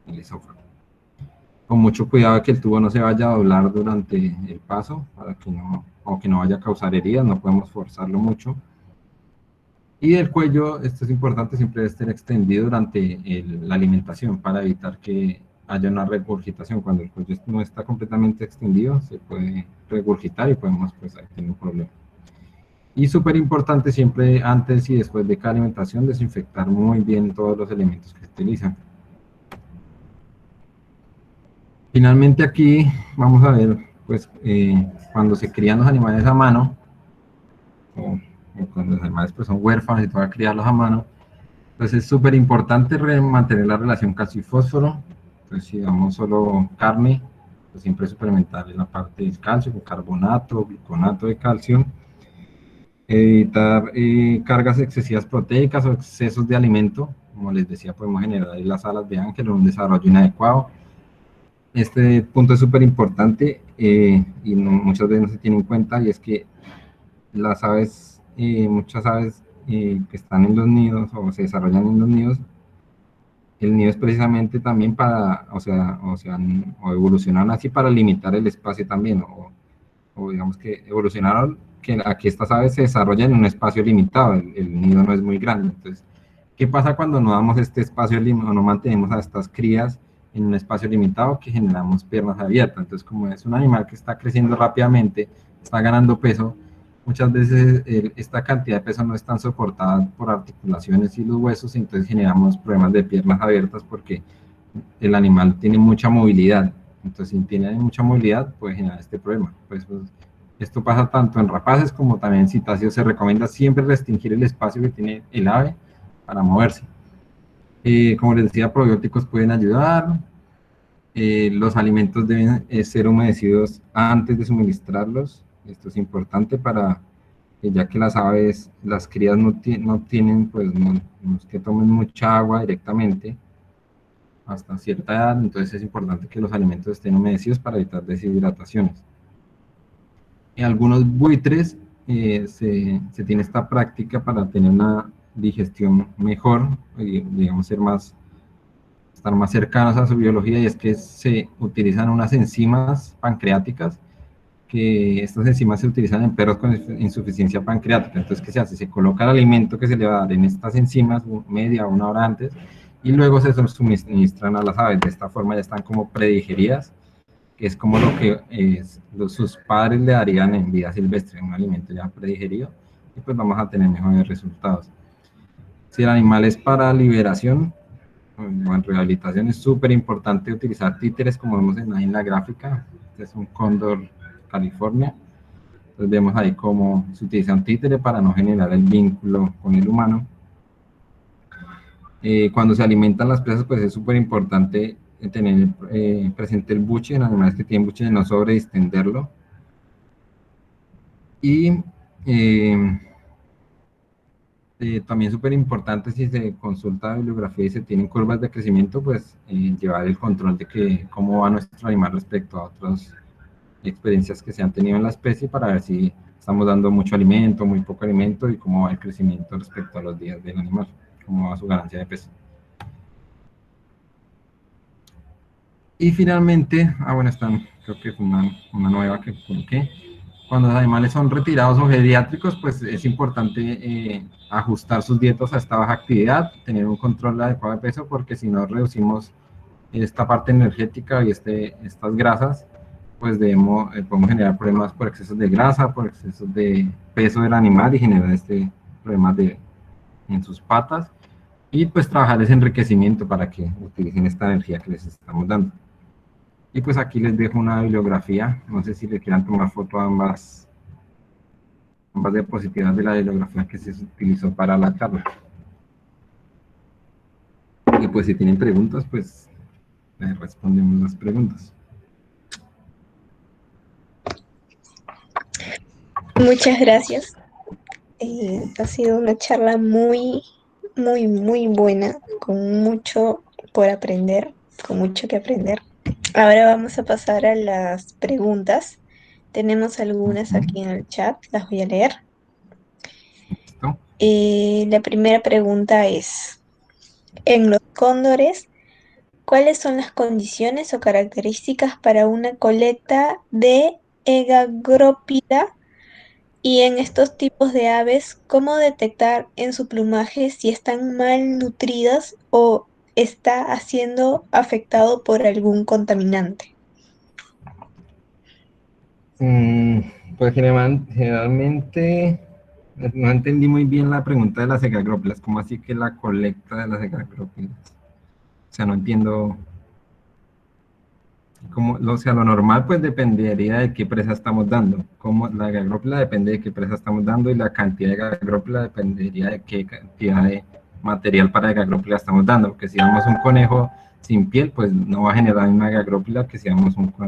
el esófago. Con mucho cuidado de que el tubo no se vaya a doblar durante el paso, para que no vaya a causar heridas, no podemos forzarlo mucho. Y el cuello, esto es importante, siempre debe estar extendido durante la alimentación para evitar que haya una regurgitación. Cuando el cuello no está completamente extendido, se puede regurgitar y podemos pues ahí tener un problema. Y súper importante, siempre antes y después de cada alimentación, desinfectar muy bien todos los elementos que se utilizan. Finalmente aquí vamos a ver, pues, cuando se crían los animales a mano, o cuando los animales pues, son huérfanos y toca criarlos a mano, pues es súper importante mantener la relación calcio y fósforo. Entonces, si damos solo carne, pues siempre suplementar en la parte del calcio con carbonato, gliconato de calcio. Evitar cargas excesivas proteicas o excesos de alimento. Como les decía, podemos generar las alas de ángel o un desarrollo inadecuado. Este punto es súper importante y muchas veces no se tiene en cuenta, y es que las aves, muchas aves que están en los nidos o se desarrollan en los nidos, el nido es precisamente también o evolucionaron así para limitar el espacio también, o digamos que evolucionaron que aquí estas aves se desarrollan en un espacio limitado, el nido no es muy grande. Entonces, ¿qué pasa cuando no damos este espacio o no mantenemos a estas crías en un espacio limitado? Que generamos piernas abiertas. Entonces, como es un animal que está creciendo rápidamente, está ganando peso, muchas veces esta cantidad de peso no es tan soportada por articulaciones y los huesos, y entonces generamos problemas de piernas abiertas porque el animal tiene mucha movilidad. Entonces, si tiene mucha movilidad, puede generar este problema. Pues esto pasa tanto en rapaces como también en citáceos. Se recomienda siempre restringir el espacio que tiene el ave para moverse. Como les decía, probióticos pueden ayudar. Los alimentos deben ser humedecidos antes de suministrarlos. Esto es importante ya que las aves, las crías no tienen, pues no es que tomen mucha agua directamente hasta cierta edad. Entonces es importante que los alimentos estén humedecidos para evitar deshidrataciones. En algunos buitres se tiene esta práctica para tener una digestión mejor, y digamos estar más cercanos a su biología, y es que se utilizan unas enzimas pancreáticas, que estas enzimas se utilizan en perros con insuficiencia pancreática. Entonces, ¿qué se hace? Se coloca el alimento que se le va a dar en estas enzimas media o una hora antes, y luego se suministran a las aves. De esta forma ya están como predigeridas, que es como lo que sus padres le darían en vida silvestre, un alimento ya predigerido, y pues vamos a tener mejores resultados. Si el animal es para liberación o en rehabilitación, es súper importante utilizar títeres, como vemos ahí en la gráfica. Este es un cóndor California. Entonces vemos ahí cómo se utiliza un títere para no generar el vínculo con el humano. Cuando se alimentan las presas, pues es súper importante tener presente el buche en animales que tienen buche, de no sobredistenderlo. Y Eh, también súper importante, si se consulta la bibliografía y se tienen curvas de crecimiento, pues llevar el control de que cómo va nuestro animal respecto a otras experiencias que se han tenido en la especie, para ver si estamos dando mucho alimento, muy poco alimento, y cómo va el crecimiento respecto a los días del animal, cómo va su ganancia de peso. Y finalmente, bueno, creo que fue una nueva que coloqué. Cuando los animales son retirados o geriátricos, pues es importante ajustar sus dietas a esta baja actividad, tener un control adecuado de peso, porque si no reducimos esta parte energética y estas grasas, pues podemos generar problemas por excesos de grasa, por excesos de peso del animal, y generar problemas en sus patas, y pues trabajarles enriquecimiento para que utilicen esta energía que les estamos dando. Y pues aquí les dejo una bibliografía, no sé si le quieran tomar foto a ambas diapositivas de la bibliografía que se utilizó para la charla. Y pues si tienen preguntas, pues les respondemos las preguntas. Muchas gracias. Ha sido una charla muy buena, con mucho por aprender, con mucho que aprender. Ahora vamos a pasar a las preguntas. Tenemos algunas aquí en el chat, las voy a leer. ¿Listo? La primera pregunta es, en los cóndores, ¿cuáles son las condiciones o características para una colecta de Egagrópida? Y en estos tipos de aves, ¿cómo detectar en su plumaje si están mal nutridas o está siendo afectado por algún contaminante? Pues generalmente no entendí muy bien la pregunta de las egagrópilas. ¿Cómo así que la colecta de las egagrópilas? O sea, no entiendo. O sea, lo normal pues dependería de qué presa estamos dando. Como la egagrópila depende de qué presa estamos dando, y la cantidad de egagrópila dependería de qué cantidad de material para egagrópila estamos dando. Porque si damos un conejo sin piel, pues no va a generar una egagrópila que si damos un conejo